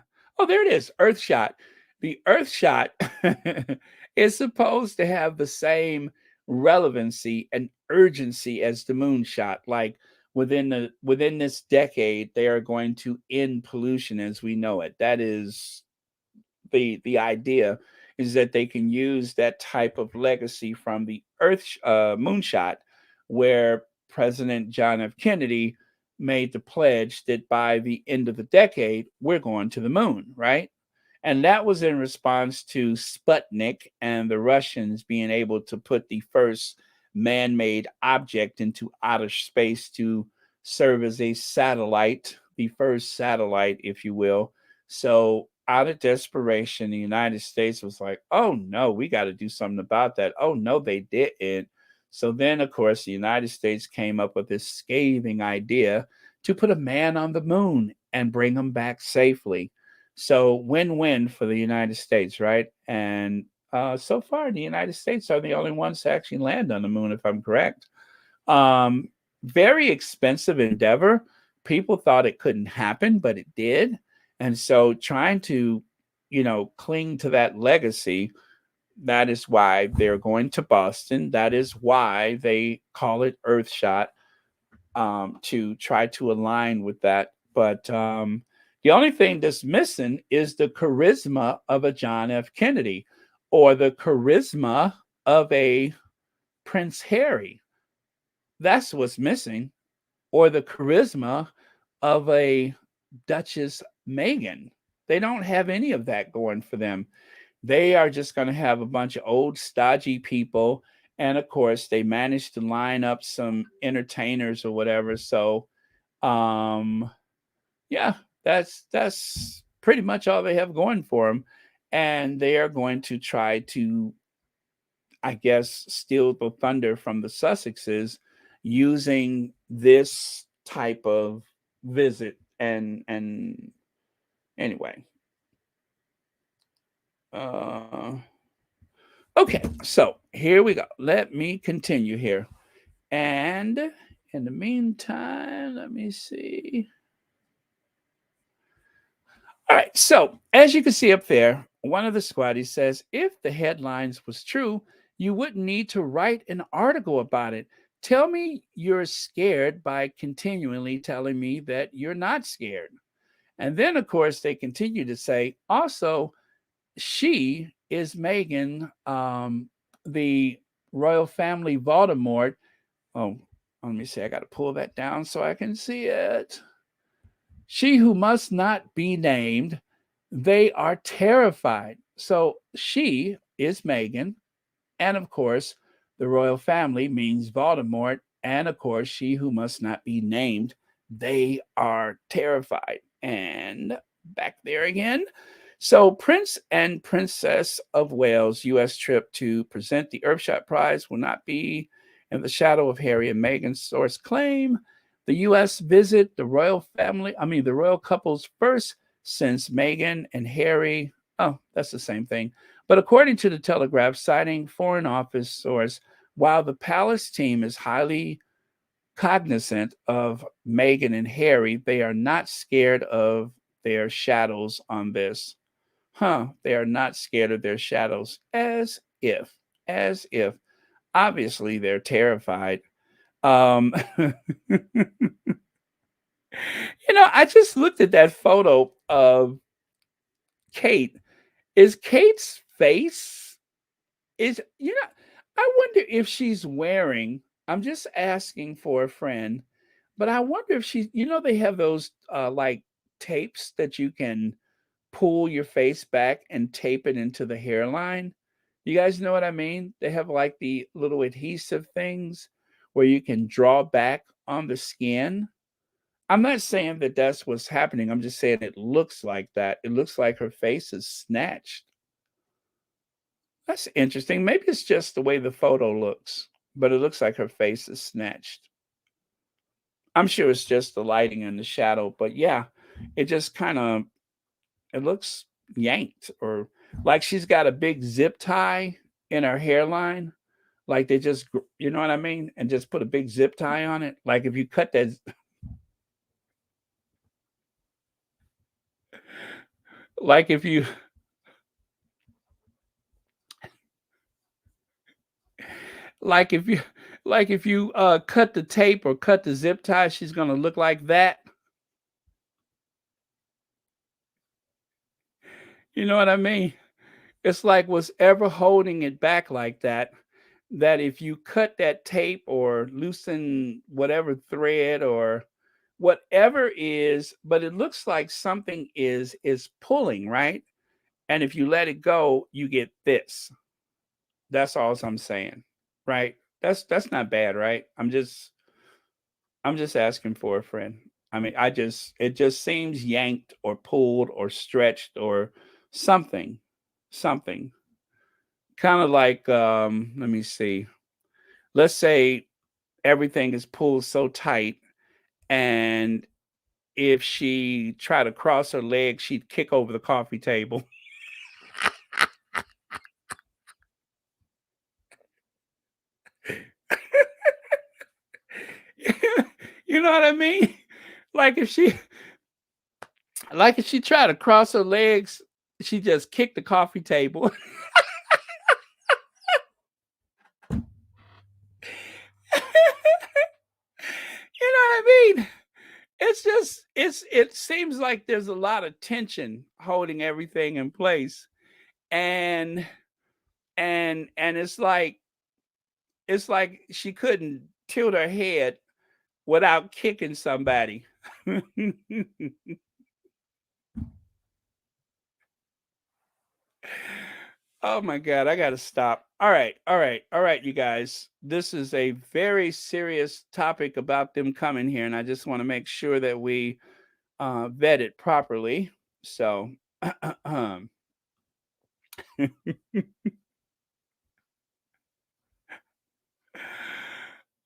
there it is. Earth shot. The Earth shot is supposed to have the same relevancy and urgency as the moonshot. Like within this decade, they are going to end pollution as we know it. That is the idea, is that they can use that type of legacy from the moonshot, where President John F. Kennedy made the pledge that by the end of the decade we're going to the moon, right? And that was in response to Sputnik and the Russians being able to put the first man-made object into outer space to serve as a satellite, the first satellite, if you will. So out of desperation, the United States was like, oh no, we got to do something about that. Oh no, they didn't. So then, of course, the United States came up with this scathing idea to put a man on the moon and bring him back safely. So win-win for the United States, right? And so far, the United States are the only ones to actually land on the moon, if I'm correct. Um, Very expensive endeavor. People thought it couldn't happen, but it did. And so trying to, cling to that legacy, that is why they're going to Boston. That is why they call it Earthshot, to try to align with that. But the only thing that's missing is the charisma of a John F. Kennedy or the charisma of a Prince Harry. That's what's missing. Or the charisma of a Duchess Meghan. They don't have any of that going for them. They are just going to have a bunch of old, stodgy people. And of course, they managed to line up some entertainers or whatever. So, um, yeah, that's pretty much all they have going for them. And they are going to try to, I guess, steal the thunder from the Sussexes using this type of visit. And anyway, uh, okay, so here we go. Let me continue here. And In the meantime, let me see. All right. So, as you can see up there, one of the squaddies says, if the headlines was true, you wouldn't need to write an article about it. Tell me you're scared by continually telling me that you're not scared. And then, of course, they continue to say, also, she is Meghan, the royal family Voldemort. Oh, let me see. I got to pull that down so I can see it. She who must not be named, they are terrified. So she is Meghan. And of course, the royal family means Voldemort. And of course, she who must not be named, they are terrified. And back there again. So, Prince and Princess of Wales' U.S. trip to present the Earthshot Prize will not be in the shadow of Harry and Meghan's source claim. The U.S. visit the royal couple's first since Meghan and Harry. Oh, that's the same thing. But according to the Telegraph, citing Foreign Office source, while the palace team is highly cognizant of Meghan and Harry, they are not scared of their shadows on this. They are not scared of their shadows, as if. Obviously, they're terrified. Um, I just looked at that photo of Kate. Is Kate's face I wonder if she's wearing, I'm just asking for a friend, but I wonder if they have those like tapes that you can pull your face back and tape it into the hairline. You guys know what I mean? They have like the little adhesive things where you can draw back on the skin. I'm not saying that that's what's happening. I'm just saying it looks like that. It looks like her face is snatched. That's interesting. Maybe it's just the way the photo looks, but it looks like her face is snatched. I'm sure it's just the lighting and the shadow, but yeah, it just kind of it looks yanked, or like she's got a big zip tie in her hairline, like they just you know what I mean, and just put a big zip tie on it. Like if you cut that like if you like if you cut the tape or cut the zip tie, she's going to look like that. You know what I mean? It's like what's ever holding it back like that, that if you cut that tape or loosen whatever thread or whatever is, but it looks like something is pulling, right? And if you let it go, you get this. That's all I'm saying. Right? That's not bad, right? I'm just asking for a friend. I mean, it just seems yanked or pulled or stretched or something. Something. Kind of like let me see. Let's say everything is pulled so tight, and if she tried to cross her legs, she'd kick over the coffee table. You know what I mean? Like if she like if she tried to cross her legs, she just kicked the coffee table. You know what I mean? It seems like there's a lot of tension holding everything in place. And and it's like she couldn't tilt her head without kicking somebody. Oh my god, I got to stop. All right, all right, all right, you guys. This is a very serious topic about them coming here, and I just want to make sure that we vet it properly. So, oh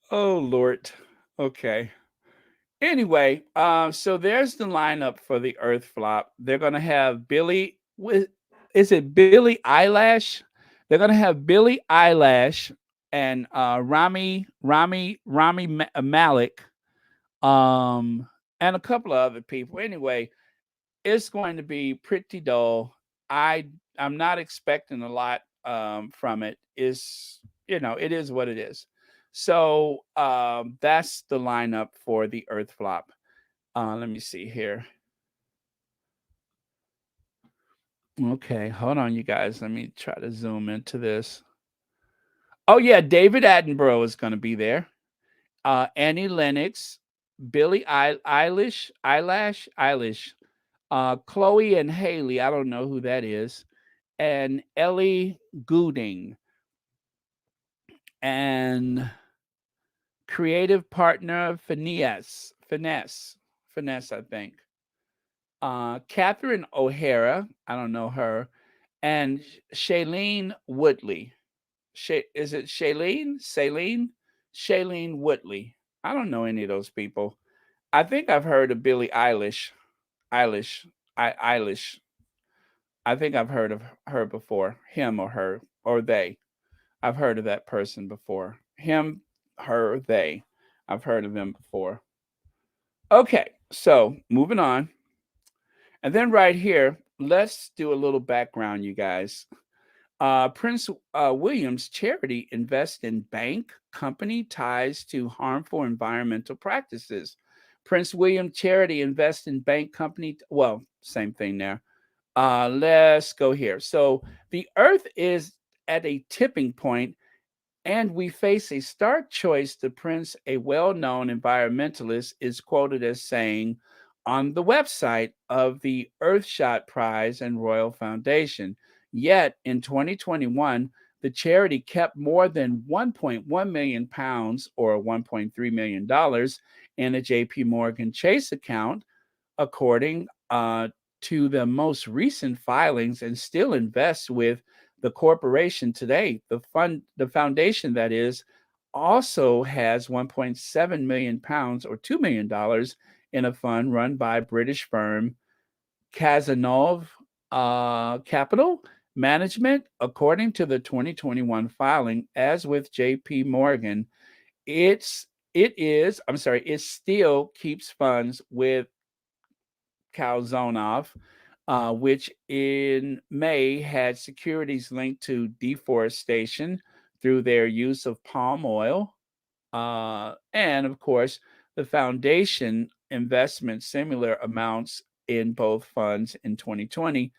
Lord. Okay. Anyway, so there's the lineup for the Earth flop. They're gonna have is it Billie Eyelash? They're gonna have Billie Eyelash and Malik, um, and a couple of other people. Anyway, it's going to be pretty dull. I'm not expecting a lot from it. Is it is what it is. So that's the lineup for the Earth flop. Let me see here. Okay, hold on, you guys. Let me try to zoom into this. Oh yeah, David Attenborough is going to be there. Annie Lennox, Eilish, Chloe and Haley. I don't know who that is, and Ellie Goulding, and creative partner Finesse, I think. Catherine O'Hara, I don't know her, and Shailene Woodley. Is it Shailene Woodley. I don't know any of those people. I think I've heard of Billie Eilish. Eilish. Eilish. I think I've heard of her before. Him or her or they. I've heard of that person before. Him, her, they. I've heard of them before. Okay, so moving on. And then right here, let's do a little background, you guys. Prince William's charity invests in bank company ties to harmful environmental practices. Prince William charity invests in bank company. Well, same thing there. Let's go here. So the Earth is at a tipping point, and we face a stark choice. The Prince, a well known environmentalist, is quoted as saying on the website of the Earthshot Prize and Royal Foundation. Yet in 2021, the charity kept more than 1.1 million pounds or $1.3 million in a JP Morgan Chase account, according to the most recent filings, and still invests with the corporation today. The foundation, that is, also has 1.7 million pounds or $2 million in a fund run by British firm Cazenove Capital Management. According to the 2021 filing, as with JP Morgan, it still keeps funds with Kalzonov, which in May had securities linked to deforestation through their use of palm oil. And of course, the foundation investment similar amounts in both funds in 2020.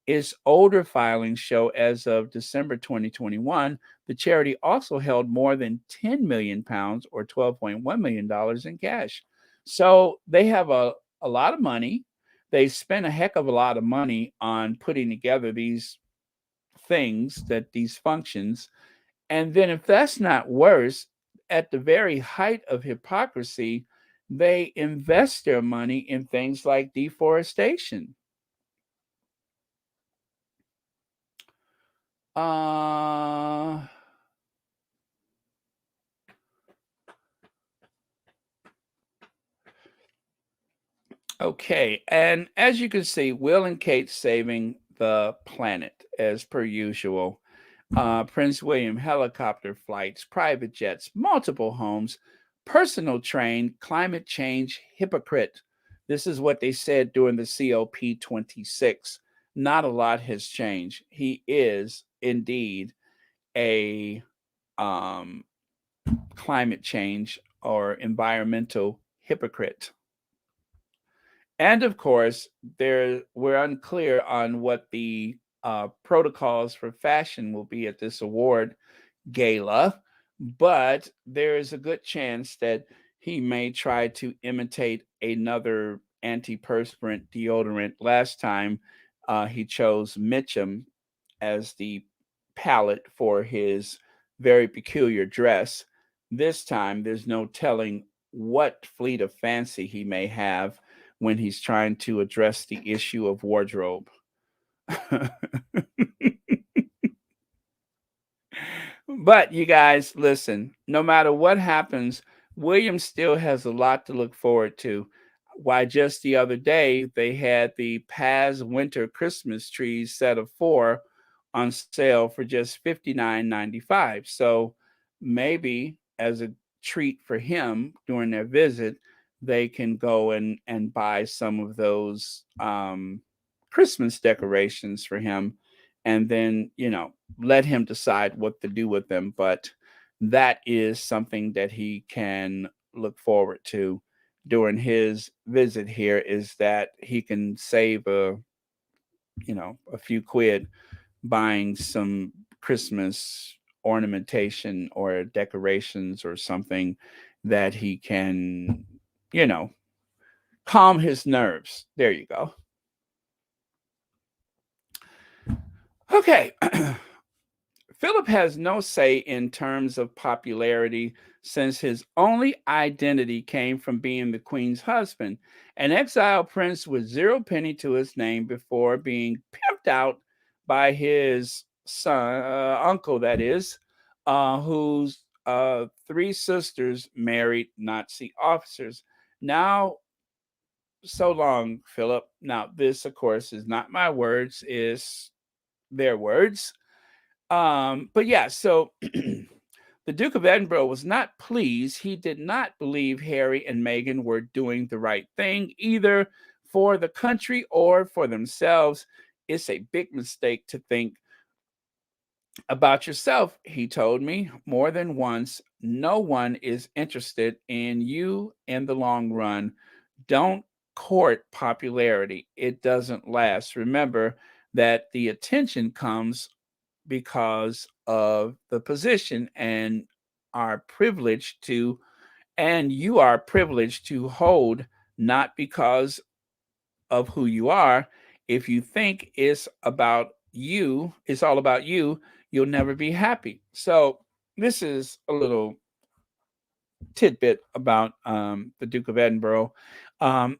Its older filings show as of December 2021, the charity also held more than 10 million pounds or $12.1 million in cash. So they have a lot of money. They spend a heck of a lot of money on putting together these things, that these functions. And then, if that's not worse, at the very height of hypocrisy, they invest their money in things like deforestation. Uh, okay. And as you can see, Will and Kate saving the planet as per usual. Prince William helicopter flights, private jets, multiple homes, personal train, climate change hypocrite. This is what they said during the COP26. Not a lot has changed. He is indeed a um, climate change or environmental hypocrite. And of course, we're unclear on what the protocols for fashion will be at this award gala, but there is a good chance that he may try to imitate another antiperspirant deodorant. Last time, he chose Mitchum as the palette for his very peculiar dress. This time, there's no telling what fleet of fancy he may have when he's trying to address the issue of wardrobe. But you guys, listen, no matter what happens, William still has a lot to look forward to. Why, just the other day, they had the Paz Winter Christmas trees set of four on sale for just $59.95. So maybe as a treat for him during their visit, they can go and buy some of those Christmas decorations for him, and then let him decide what to do with them. But that is something that he can look forward to during his visit here, is that he can save a few quid buying some Christmas ornamentation or decorations or something that he can, you know, calm his nerves. There you go. Okay. Philip has no say in terms of popularity since his only identity came from being the Queen's husband, an exiled prince with zero penny to his name before being pimped out by his son, uncle, that is, whose three sisters married Nazi officers. Now, so long, Philip. Now, this, of course, is not my words, is their words. But yeah, so the Duke of Edinburgh was not pleased. He did not believe Harry and Meghan were doing the right thing, either for the country or for themselves. It's a big mistake to think about yourself, he told me more than once. No one is interested in you in the long run. Don't court popularity, it doesn't last. Remember that the attention comes because of the position and are privileged to, and you are privileged to hold, not because of who you are. If you think it's all about you, you'll never be happy. So this is a little tidbit about the Duke of Edinburgh. Um,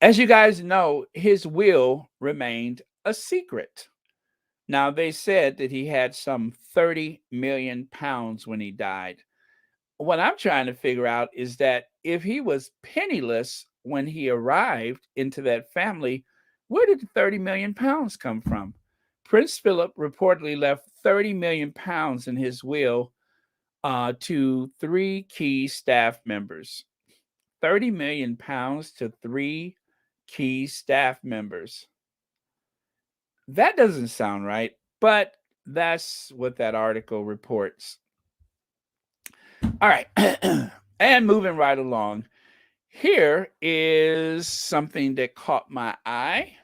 as you guys know, his will remained a secret. Now, they said that he had some 30 million pounds when he died. What I'm trying to figure out is that if he was penniless when he arrived into that family, where did the 30 million pounds come from? Prince Philip reportedly left 30 million pounds in his will to three key staff members. 30 million pounds to three key staff members. That doesn't sound right, but that's what that article reports. All right. And moving right along, here is something that caught my eye.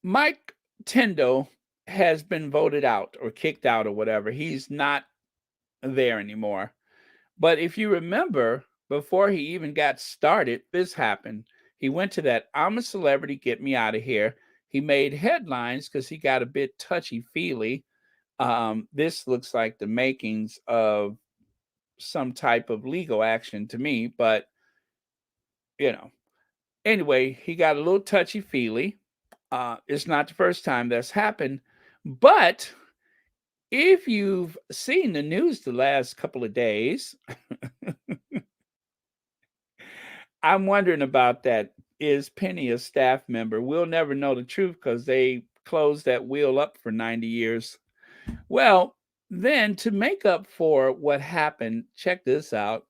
Mike Tyndall has been voted out or kicked out or whatever. He's not there anymore. But if you remember, before he even got started, this happened. He went to that "I'm a celebrity, get me out of here." He made headlines because he got a bit touchy-feely. This looks like the makings of some type of legal action to me, but you know. Anyway, he got a little touchy-feely. It's not the first time that's happened, but if you've seen the news the last couple of days, I'm wondering about that. Is Penny a staff member? We'll never know the truth because they closed that wheel up for 90 years. Well, then to make up for what happened, check this out.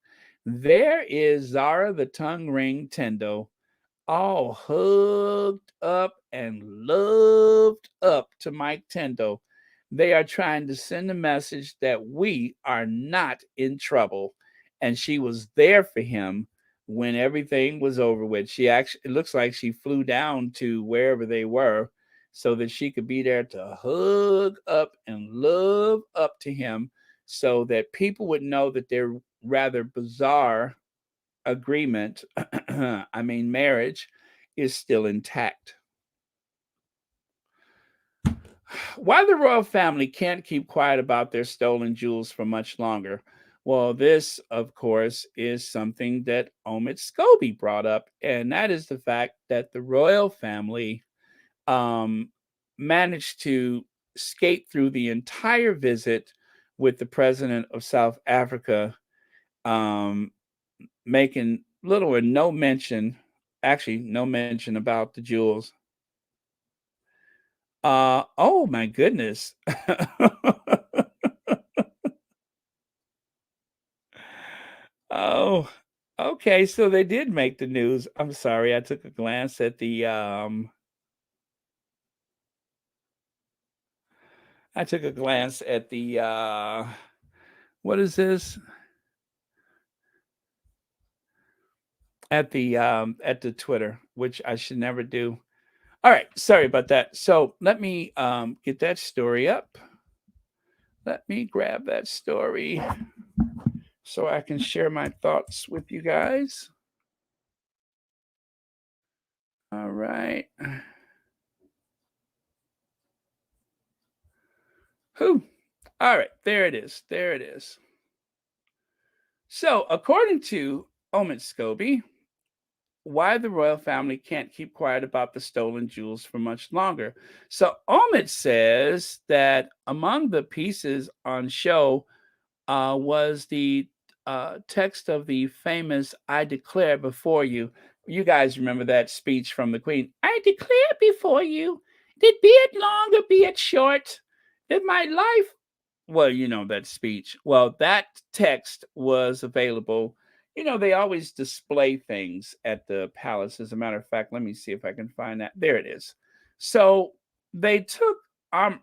There is Zara the tongue ring Tendo, all hugged up and loved up to Mike Tendo. They are trying to send a message that we are not in trouble. And she was there for him when everything was over with. She actually, it looks like she flew down to wherever they were so that she could be there to hug up and love up to him so that people would know that their rather bizarre agreement, I mean, marriage, is still intact. Why the royal family can't keep quiet about their stolen jewels for much longer? Well, this, of course, is something that Omid Scobie brought up, and that is the fact that the royal family um, managed to skate through the entire visit with the president of South Africa, um, making little or no mention, actually, no mention about the jewels. Oh my goodness. Oh, okay, so they did make the news. I'm sorry, I took a glance at the what is this? At the Twitter, which I should never do. All right, sorry about that. So let me get that story up. Let me grab that story so I can share my thoughts with you guys. All right. Who? All right, there it is. There it is. So, according to Omid Scobie, why the royal family can't keep quiet about the stolen jewels for much longer. So, Omid says that among the pieces on show was the text of the famous I declare before you. You guys remember that speech from the Queen? I declare before you that be it long or be it short, that my life, well, you know that speech. Well, that text was available. You know, they always display things at the palace. As a matter of fact, let me see if I can find that. There it is. So they took um,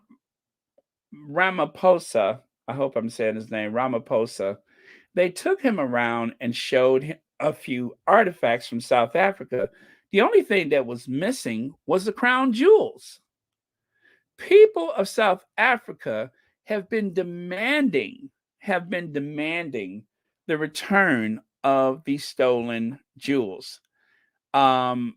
Ramaphosa, I hope I'm saying his name, Ramaphosa. They took him around and showed him a few artifacts from South Africa. The only thing that was missing was the crown jewels. People of South Africa have been demanding the return of these stolen jewels. Um,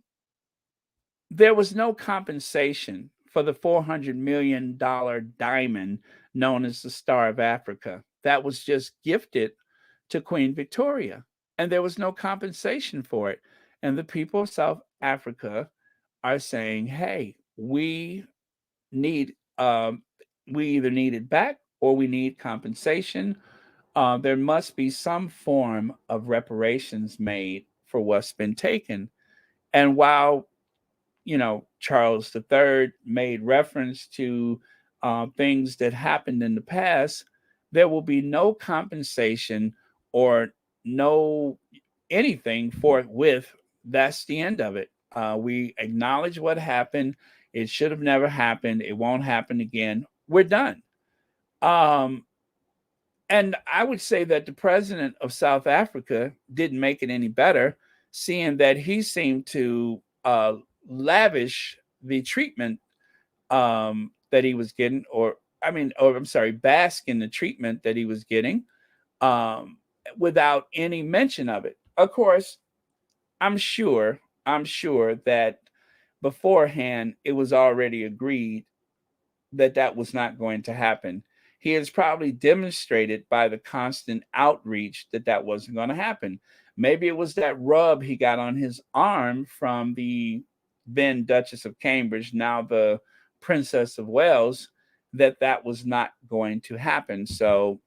there was no compensation for the $400 million diamond known as the Star of Africa. That was just gifted to Queen Victoria, and there was no compensation for it. And the people of South Africa are saying, hey, need um, we either need it back or we need compensation. There must be some form of reparations made for what's been taken. And while Charles III made reference to things that happened in the past, there will be no compensation or no anything forthwith. That's the end of it. We acknowledge what happened. It should have never happened. It won't happen again. We're done. Um, and I would say that the president of South Africa didn't make it any better, seeing that he seemed to lavish the treatment that he was getting, or I'm sorry, bask in the treatment that he was getting um, without any mention of it. Of course, I'm sure that beforehand it was already agreed that that was not going to happen. He has probably demonstrated by the constant outreach that that wasn't going to happen. Maybe it was that rub he got on his arm from the then Duchess of Cambridge, now the Princess of Wales, that was not going to happen. So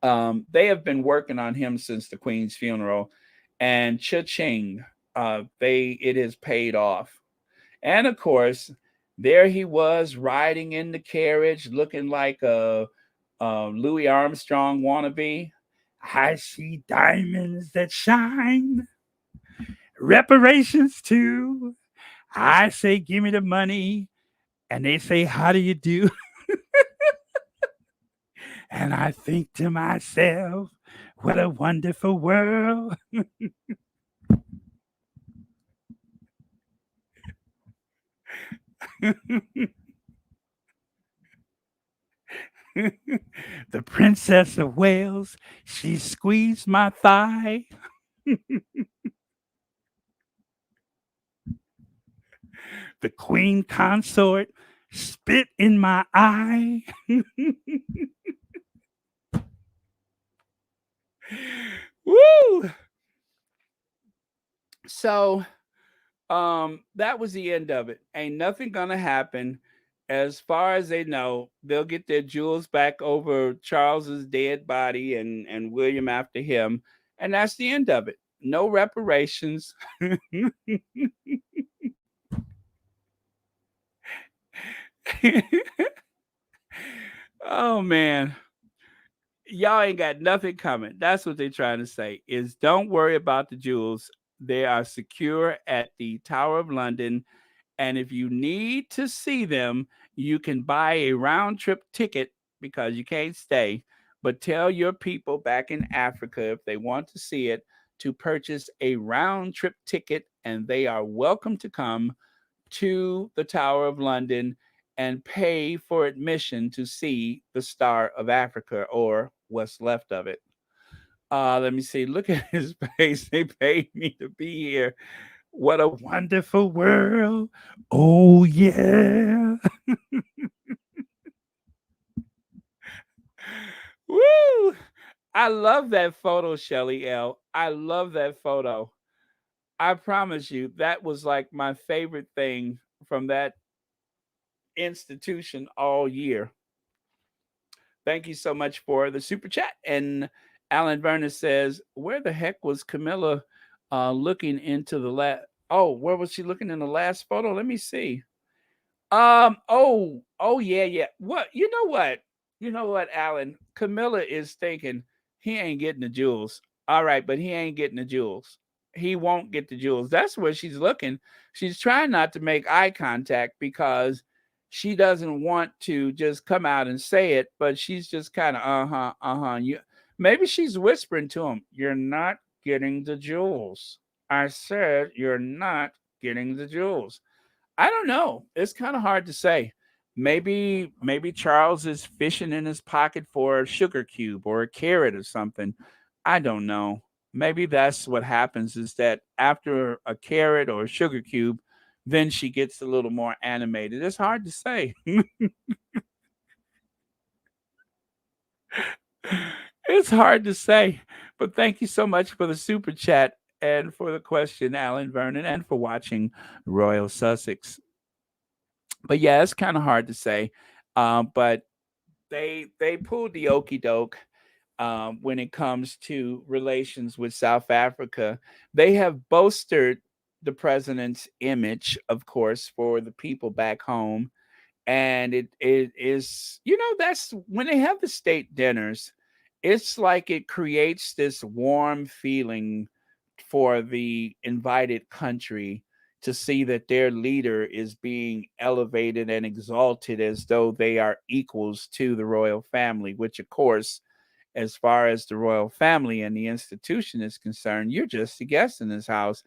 they have been working on him since the Queen's funeral, and cha-ching, it has paid off. And of course, there he was riding in the carriage, looking like a Louis Armstrong wannabe. I see diamonds that shine, reparations too. I say, give me the money. And they say, how do you do? And I think to myself, what a wonderful world. The Princess of Wales, she squeezed my thigh. The Queen Consort spit in my eye. Woo! So that was the end of it. Ain't nothing gonna happen. As far as they know, they'll get their jewels back over Charles's dead body and William after him, and that's the end of it. No reparations. Oh man, y'all ain't got nothing coming. That's what they're trying to say. Is don't worry about the jewels. They are secure at the Tower of London. And if you need to see them, you can buy a round trip ticket because you can't stay. But tell your people back in Africa if they want to see it to purchase a round trip ticket and they are welcome to come to the Tower of London and pay for admission to see the Star of Africa or what's left of it. Let me see. Look at his face. They paid me to be here. What a wonderful world. Oh, yeah. Woo! I love that photo, Shelly L. I love that photo. I promise you, that was like my favorite thing from that institution all year. Thank you so much for the super chat. And Alan Vernon says, where the heck was Camilla looking into the last? Oh, where was she looking in the last photo? Let me see. Oh, yeah, yeah. What? You know what? You know what, Alan? Camilla is thinking he ain't getting the jewels. All right, but he ain't getting the jewels. He won't get the jewels. That's where she's looking. She's trying not to make eye contact because she doesn't want to just come out and say it, but she's just kind of uh-huh, uh-huh. You maybe she's whispering to him, "You're not getting the jewels. I said you're not getting the jewels." I don't know. It's kind of hard to say. Maybe Charles is fishing in his pocket for a sugar cube or a carrot or something. I don't know. Maybe that's what happens is that after a carrot or a sugar cube, then she gets a little more animated. It's hard to say. It's hard to say. But thank you so much for the super chat and for the question, Alan Vernon, and for watching Royal Sussex. But yeah, it's kind of hard to say. But they pulled the okey doke when it comes to relations with South Africa. They have bolstered the president's image, of course, for the people back home. And it is, that's when they have the state dinners, it's like it creates this warm feeling for the invited country to see that their leader is being elevated and exalted as though they are equals to the royal family, which of course, as far as the royal family and the institution is concerned, you're just a guest in this house.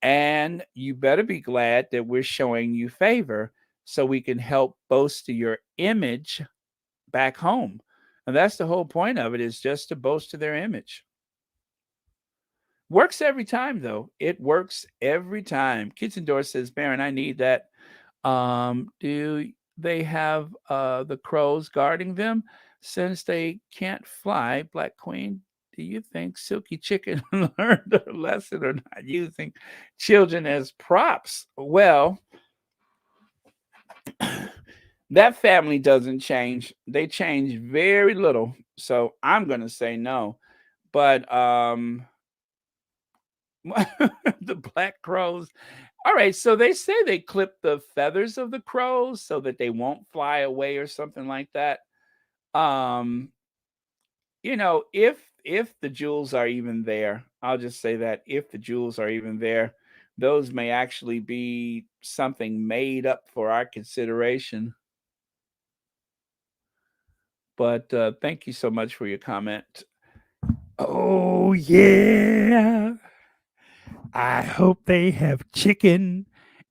And you better be glad that we're showing you favor so we can help bolster your image back home. And that's the whole point of it, is just to bolster their image. Works every time, though. It works every time. Kitchen Door says, Baron, I need that. Do they have the crows guarding them? Since they can't fly, Black Queen, do you think Silky Chicken learned a lesson or not using children as props? Well, that family doesn't change. They change very little. So I'm going to say no. But the black crows. All right, so they say they clip the feathers of the crows so that they won't fly away or something like that. Um, if the jewels are even there, I'll just say that if the jewels are even there, those may actually be something made up for our consideration. But thank you so much for your comment. Oh yeah. I hope they have chicken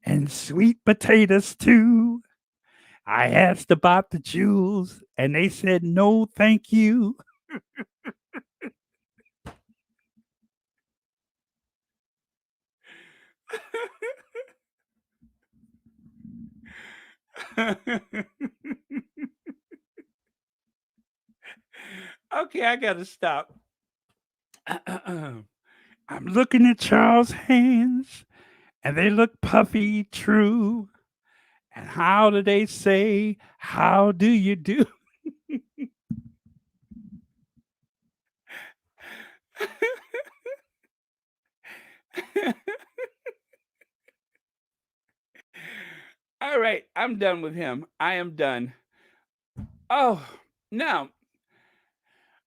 and sweet potatoes too. I asked about the jewels and they said no, thank you. Okay, I gotta stop. I'm looking at Charles' hands and they look puffy, true. And how do they say, how do you do? All right, I'm done with him. I am done. Oh, now,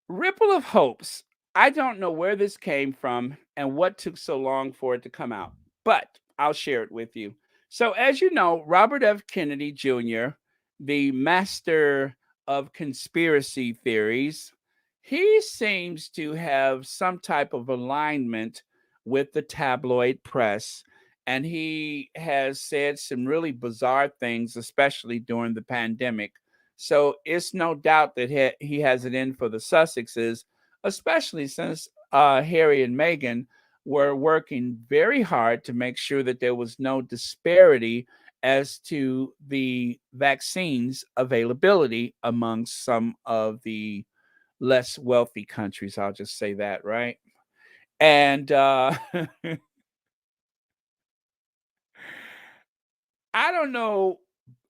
Ripple of Hopes. I don't know where this came from and what took so long for it to come out, but I'll share it with you. So, as you know, Robert F. Kennedy Jr., the master of conspiracy theories, he seems to have some type of alignment with the tabloid press. And he has said some really bizarre things, especially during the pandemic. So it's no doubt that he has it in for the Sussexes, especially since Harry and Meghan were working very hard to make sure that there was no disparity as to the vaccines availability among some of the less wealthy countries. I'll just say that, right? And I don't know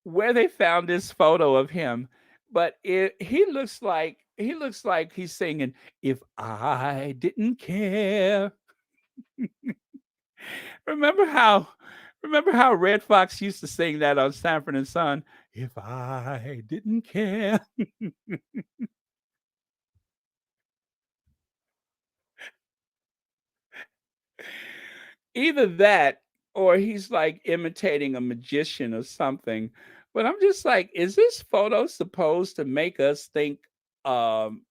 where they found this photo of him, but he looks like he's singing "If I Didn't Care." Remember how remember how Red Fox used to sing that on Sanford and Son? If I didn't care. Either that or he's like imitating a magician or something. But I'm just like, is this photo supposed to make us think um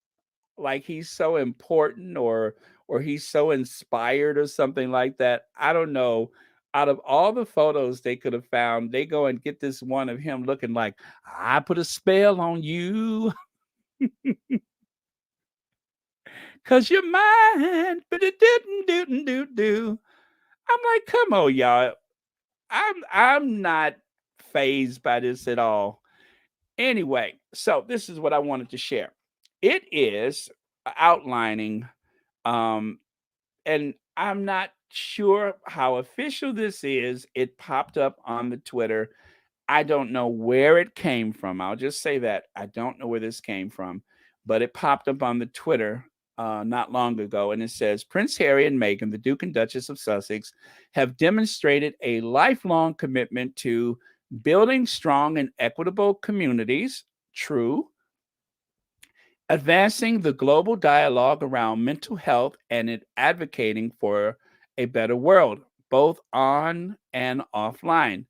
like he's so important or he's so inspired or something like that? I don't know. Out of all the photos they could have found, they go and get this one of him looking like I put a spell on you because you're mine, but it didn't do. I'm like, come on, y'all. I'm not phased by this at all. Anyway, so this is what I wanted to share. It is outlining um and I'm not sure how official this is. It popped up on the Twitter. I don't know where it came from. I'll just say that. I don't know where this came from, but it popped up on the Twitter not long ago. And it says Prince Harry and Meghan, the Duke and Duchess of Sussex, have demonstrated a lifelong commitment to building strong and equitable communities. True, advancing the global dialogue around mental health and advocating for a better world, both on and offline.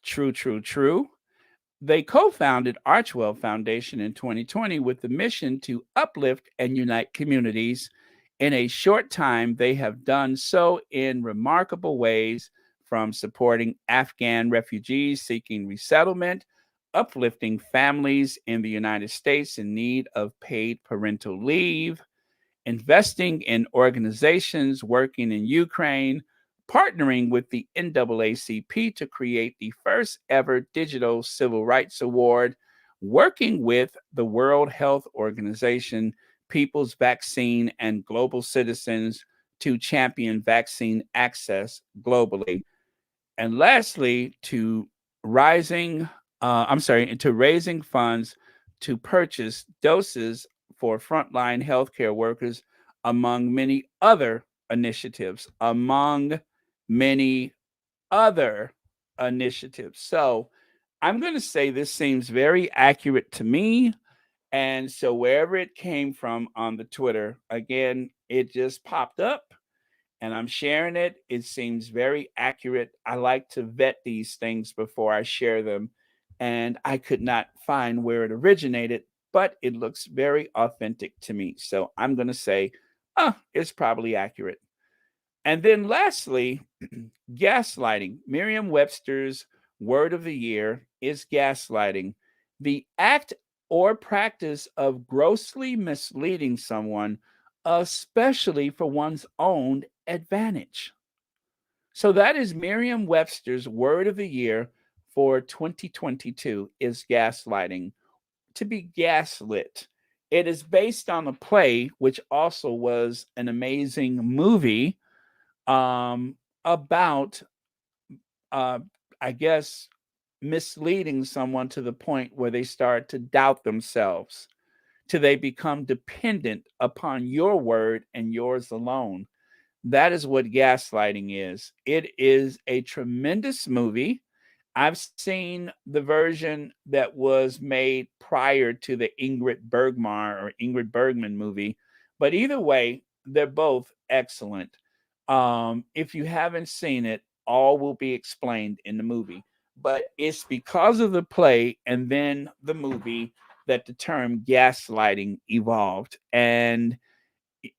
True, true, true. They co founded Archwell Foundation in 2020 with the mission to uplift and unite communities. In a short time, they have done so in remarkable ways, from supporting Afghan refugees seeking resettlement, uplifting families in the United States in need of paid parental leave, investing in organizations working in Ukraine, partnering with the NAACP to create the first ever digital civil rights award, working with the World Health Organization, People's Vaccine, and Global Citizens to champion vaccine access globally. And lastly, rising, to raising funds to purchase doses for frontline healthcare workers, among many other initiatives. Among many other initiatives. So I'm going to say this seems very accurate to me. And so wherever it came from on the Twitter, again, it just popped up and I'm sharing it. It seems very accurate. I like to vet these things before I share them. And I could not find where it originated, but it looks very authentic to me. So I'm going to say, oh, it's probably accurate. And then lastly, gaslighting. Merriam Webster's word of the year is gaslighting, the act or practice of grossly misleading someone, especially for one's own advantage. So that is Merriam Webster's word of the year for 2022 is gaslighting, to be gaslit. It is based on a play, which also was an amazing movie about, uh, I guess, misleading someone to the point where they start to doubt themselves, till they become dependent upon your word and yours alone. That is what gaslighting is. It is a tremendous movie. I've seen the version that was made prior to the Ingrid Bergman movie, but either way, they're both excellent. If you haven't seen it, all will be explained in the movie. But it's because of the play and then the movie that the term gaslighting evolved. And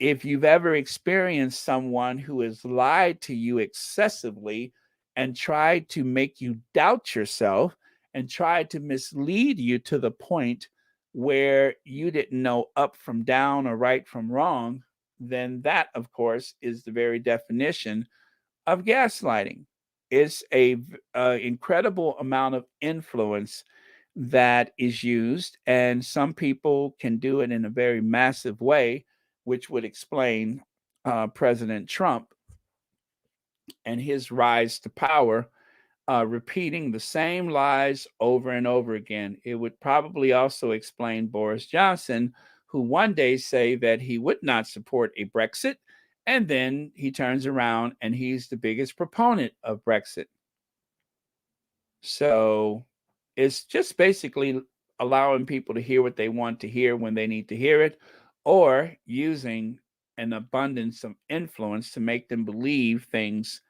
if you've ever experienced someone who has lied to you excessively and tried to make you doubt yourself and tried to mislead you to the point where you didn't know up from down or right from wrong, then that, of course, is the very definition of gaslighting. It's a incredible amount of influence that is used, and some people can do it in a very massive way, which would explain President Trump and his rise to power, repeating the same lies over and over again. It would probably also explain Boris Johnson, who one day say that he would not support a Brexit, and then he turns around and he's the biggest proponent of Brexit. So it's just basically allowing people to hear what they want to hear when they need to hear it, or using an abundance of influence to make them believe things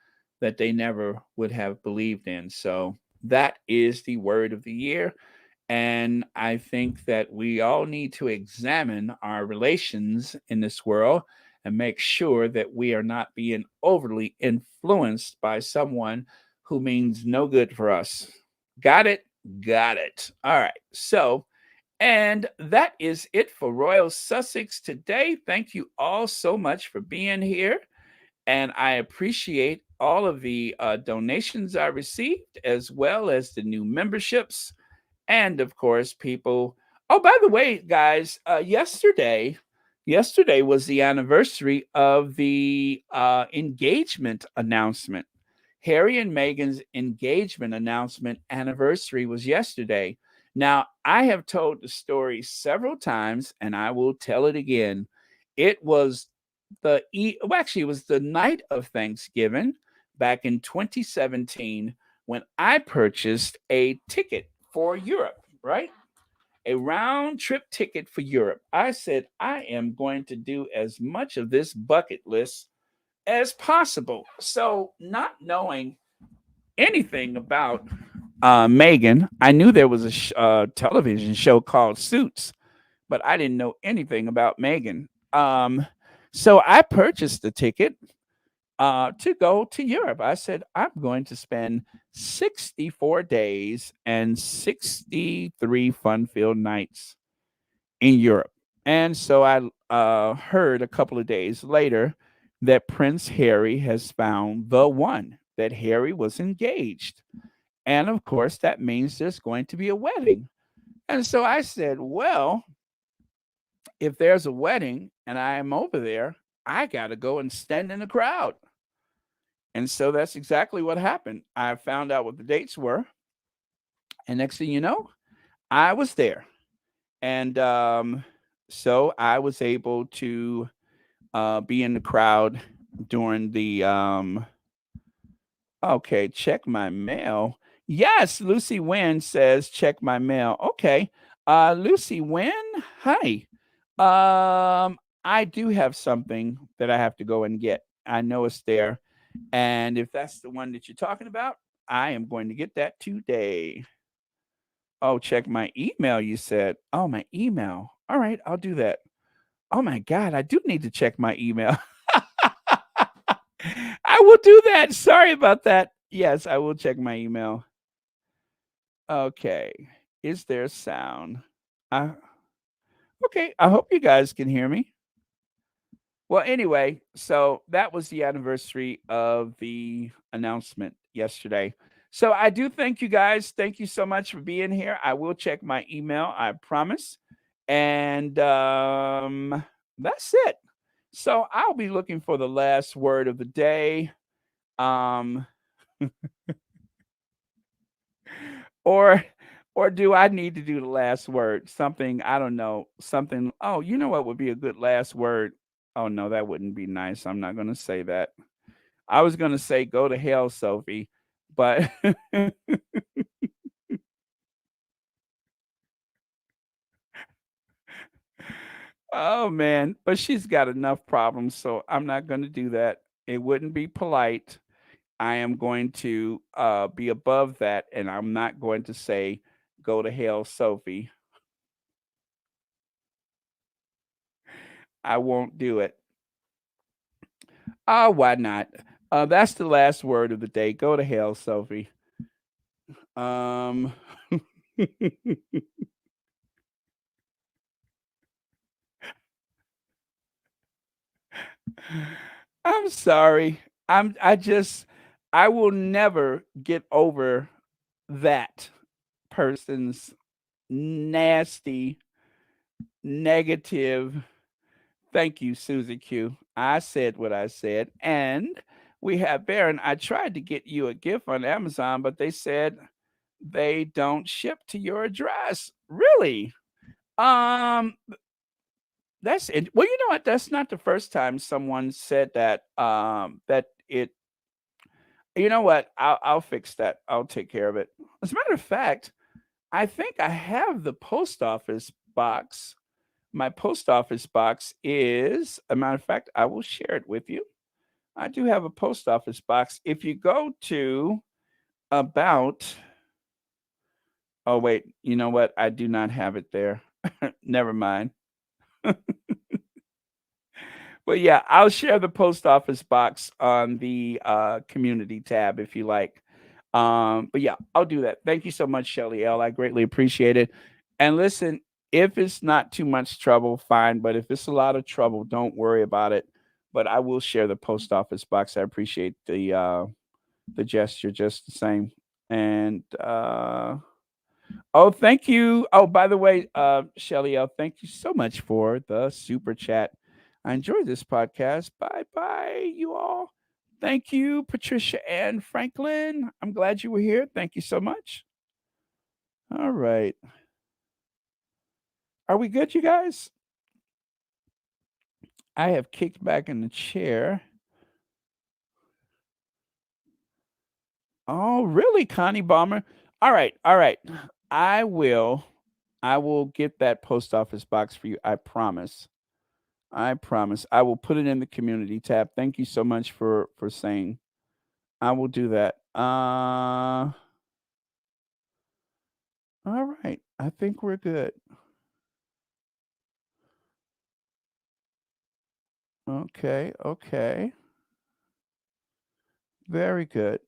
that they never would have believed in. So that is the word of the year. And I think that we all need to examine our relations in this world and make sure that we are not being overly influenced by someone who means no good for us. Got it? Got it. All right. So, and that is it for Royal Sussex today. Thank you all so much for being here. And I appreciate all of the donations I received, as well as the new memberships. And of course, people. Oh, by the way, guys, yesterday was the anniversary of the engagement announcement. Harry and Meghan's engagement announcement anniversary was yesterday. Now, I have told the story several times, and I will tell it again. It was well, actually, it was the night of Thanksgiving back in 2017 when I purchased a ticket for Europe, right? A round trip ticket for Europe. I said, I am going to do as much of this bucket list as possible. So, not knowing anything about Meghan, I knew there was a television show called Suits, but I didn't know anything about Meghan. So, I purchased the ticket to go to Europe. I said, I'm going to spend 64 days and 63 fun filled nights in Europe. And so I heard a couple of days later that Prince Harry has found the one, that Harry was engaged. And of course, that means there's going to be a wedding. And so I said, well, if there's a wedding and I am over there, I got to go and stand in the crowd. And so that's exactly what happened. I found out what the dates were. And next thing you know, I was there. And so I was able to be in the crowd during the. Okay, check my mail. Yes, Lucy Wynn says, check my mail. Okay. Lucy Wynn, hi. I do have something that I have to go and get. I know it's there. And if that's the one that you're talking about, I am going to get that today. Oh, check my email, you said. Oh, my email. All right, I'll do that. Oh my God, I do need to check my email. I will do that. Sorry about that. Yes, I will check my email. Okay. Is there sound? Okay, I hope you guys can hear me. Well, anyway, so that was the anniversary of the announcement yesterday. So I do thank you guys. Thank you so much for being here. I will check my email, I promise. And that's it. So I'll be looking for the last word of the day. Um or or do I need to do the last word? Something, I don't know, something. Oh, you know what would be a good last word? Oh no, that wouldn't be nice. I'm not going to say that. I was going to say go to hell, Sophie, But oh man, but she's got enough problems, so I'm not going to do that. It wouldn't be polite. I am going to be above that, and I'm not going to say, "Go to hell, Sophie." I won't do it. Why not? That's the last word of the day. Go to hell, Sophie. Um, I'm sorry. I just I will never get over that person's nasty, negative. Thank you, Susie Q. I said what I said. And we have Baron. I tried to get you a gift on Amazon, but they said they don't ship to your address. Really? Um, that's it. Well, you know what? That's not the first time someone said that. That it. You know what? I'll fix that. I'll take care of it. As a matter of fact, I think I have the post office box. My post office box is, a matter of fact, I will share it with you. I do have a post office box. If you go to about, oh, wait, you know what? I do not have it there. Never mind. But yeah, I'll share the post office box on the community tab if you like. But yeah, I'll do that. Thank you so much, Shelly L. I greatly appreciate it. And listen, if it's not too much trouble, fine. But if it's a lot of trouble, don't worry about it. But I will share the post office box. I appreciate the gesture just the same. And oh, thank you. Oh, by the way, Shelly L, thank you so much for the super chat. I enjoyed this podcast. Bye bye, you all. Thank you, Patricia and Franklin. I'm glad you were here. Thank you so much. All right. Are we good, you guys? I have kicked back in the chair. Oh, really, Connie Bomber? All right, all right. I will get that post office box for you. I promise. I promise. I will put it in the community tab. Thank you so much for saying. I will do that. All right. I think we're good. Okay, okay. Very good.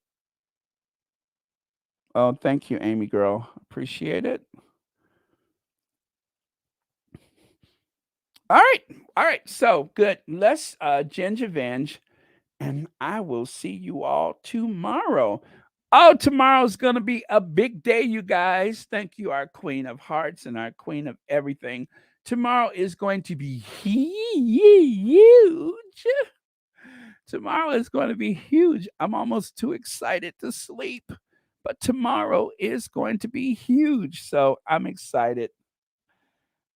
Oh, thank you, Amy girl. Appreciate it. All right. All right. So good. Let's ginger venge, and I will see you all tomorrow. Oh, tomorrow's gonna be a big day, you guys. Thank you, our Queen of Hearts and our Queen of Everything. Tomorrow is going to be huge. Tomorrow is going to be huge. I'm almost too excited to sleep, but tomorrow is going to be huge. So I'm excited.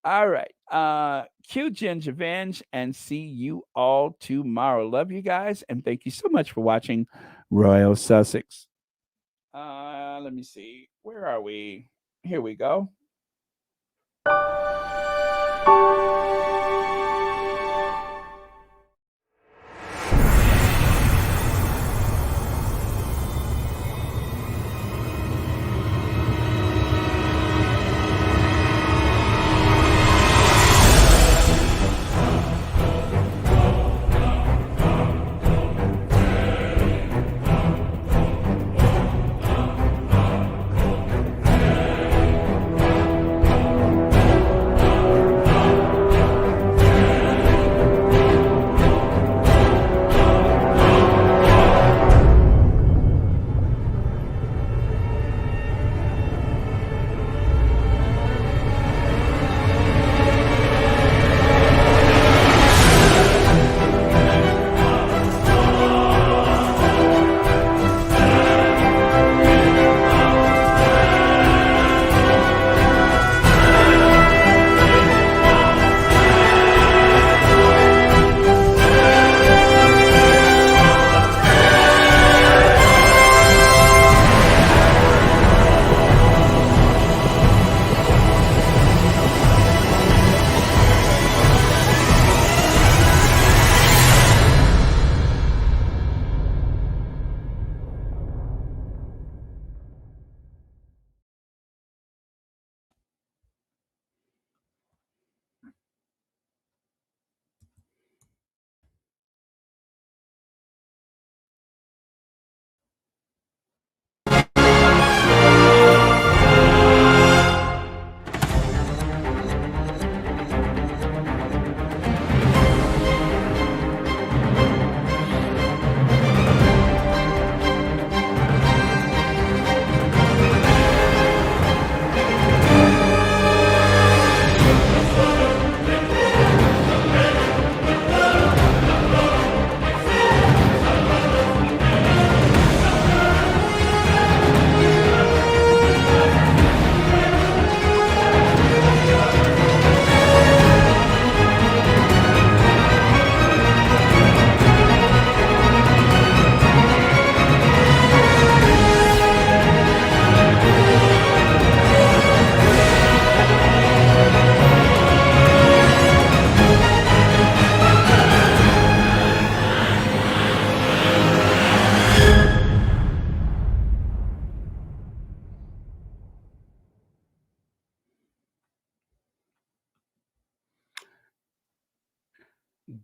All right. Cue Ginger Venge and see you all tomorrow. Love you guys and thank you so much for watching Royal Sussex. Let me see. Where are we? Here we go.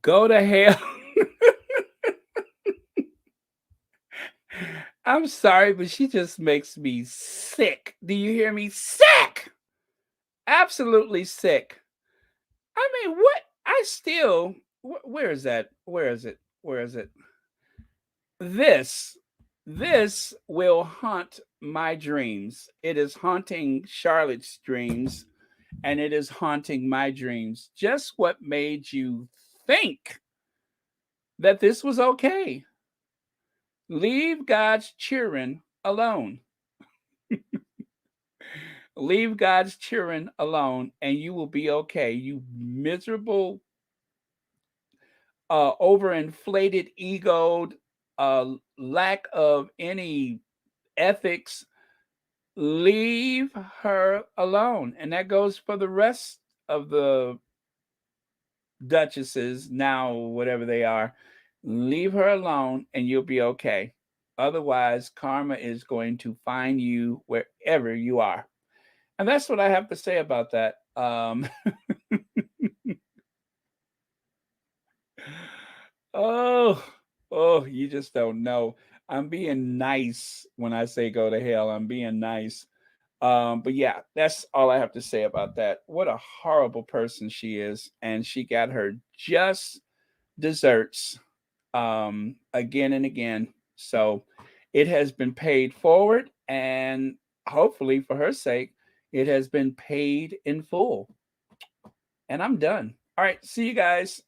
Go to hell. I'm sorry, but she just makes me sick. Do you hear me? Sick! Absolutely sick. I mean, what? I still. Where is that? Where is it? Where is it? This. This will haunt my dreams. It is haunting Charlotte's dreams, and it is haunting my dreams. Just what made you think that this was okay? Leave God's children alone. Leave God's children alone, and you will be okay. You miserable, overinflated, egoed, lack of any ethics. Leave her alone, and that goes for the rest of the duchesses now, whatever they are. Leave her alone, and you'll be okay. Otherwise, karma is going to find you wherever you are. And that's what I have to say about that. Oh, oh, you just don't know. I'm being nice when I say go to hell. I'm being nice. But yeah, that's all I have to say about that. What a horrible person she is, and she got her just desserts again and again. So it has been paid forward, and hopefully, for her sake, it has been paid in full. And I'm done. All right, see you guys.